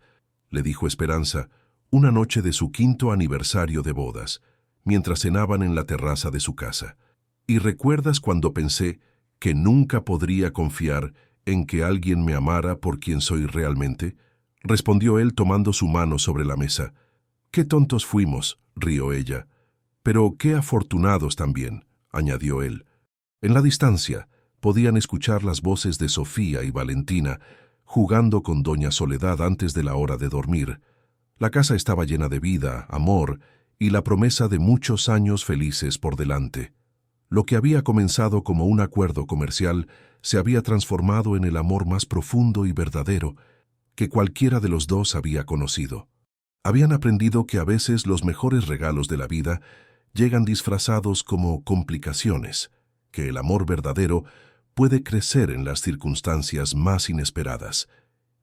le dijo Esperanza, una noche de su 5º aniversario de bodas, mientras cenaban en la terraza de su casa. «¿Y recuerdas cuando pensé que nunca podría confiar en que alguien me amara por quien soy realmente?», respondió él tomando su mano sobre la mesa. «Qué tontos fuimos», rió ella. «Pero qué afortunados también», añadió él. En la distancia, podían escuchar las voces de Sofía y Valentina, jugando con doña Soledad antes de la hora de dormir. La casa estaba llena de vida, amor y la promesa de muchos años felices por delante. Lo que había comenzado como un acuerdo comercial se había transformado en el amor más profundo y verdadero que cualquiera de los dos había conocido. Habían aprendido que a veces los mejores regalos de la vida llegan disfrazados como complicaciones, que el amor verdadero puede crecer en las circunstancias más inesperadas,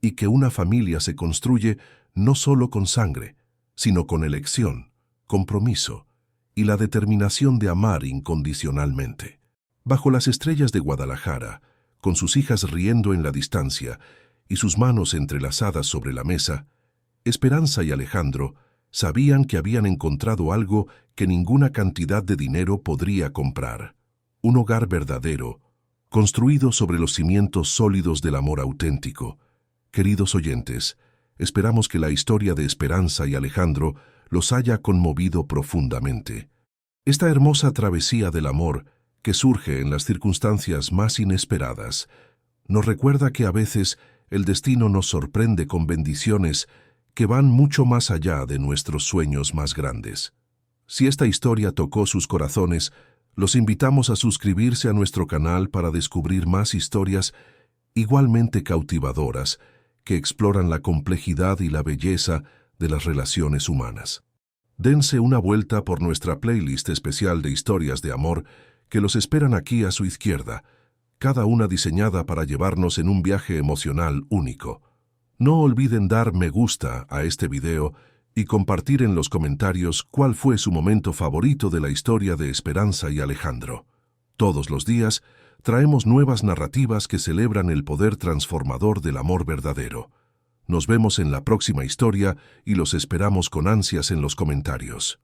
y que una familia se construye no solo con sangre, sino con elección, compromiso y la determinación de amar incondicionalmente. Bajo las estrellas de Guadalajara, con sus hijas riendo en la distancia y sus manos entrelazadas sobre la mesa, Esperanza y Alejandro sabían que habían encontrado algo que ninguna cantidad de dinero podría comprar: un hogar verdadero, construido sobre los cimientos sólidos del amor auténtico. Queridos oyentes, esperamos que la historia de Esperanza y Alejandro los haya conmovido profundamente. Esta hermosa travesía del amor, que surge en las circunstancias más inesperadas, nos recuerda que a veces el destino nos sorprende con bendiciones que van mucho más allá de nuestros sueños más grandes. Si esta historia tocó sus corazones, los invitamos a suscribirse a nuestro canal para descubrir más historias igualmente cautivadoras que exploran la complejidad y la belleza de las relaciones humanas. Dense una vuelta por nuestra playlist especial de historias de amor que los esperan aquí a su izquierda, cada una diseñada para llevarnos en un viaje emocional único. No olviden dar me gusta a este video y compartir en los comentarios cuál fue su momento favorito de la historia de Esperanza y Alejandro. Todos los días traemos nuevas narrativas que celebran el poder transformador del amor verdadero. Nos vemos en la próxima historia y los esperamos con ansias en los comentarios.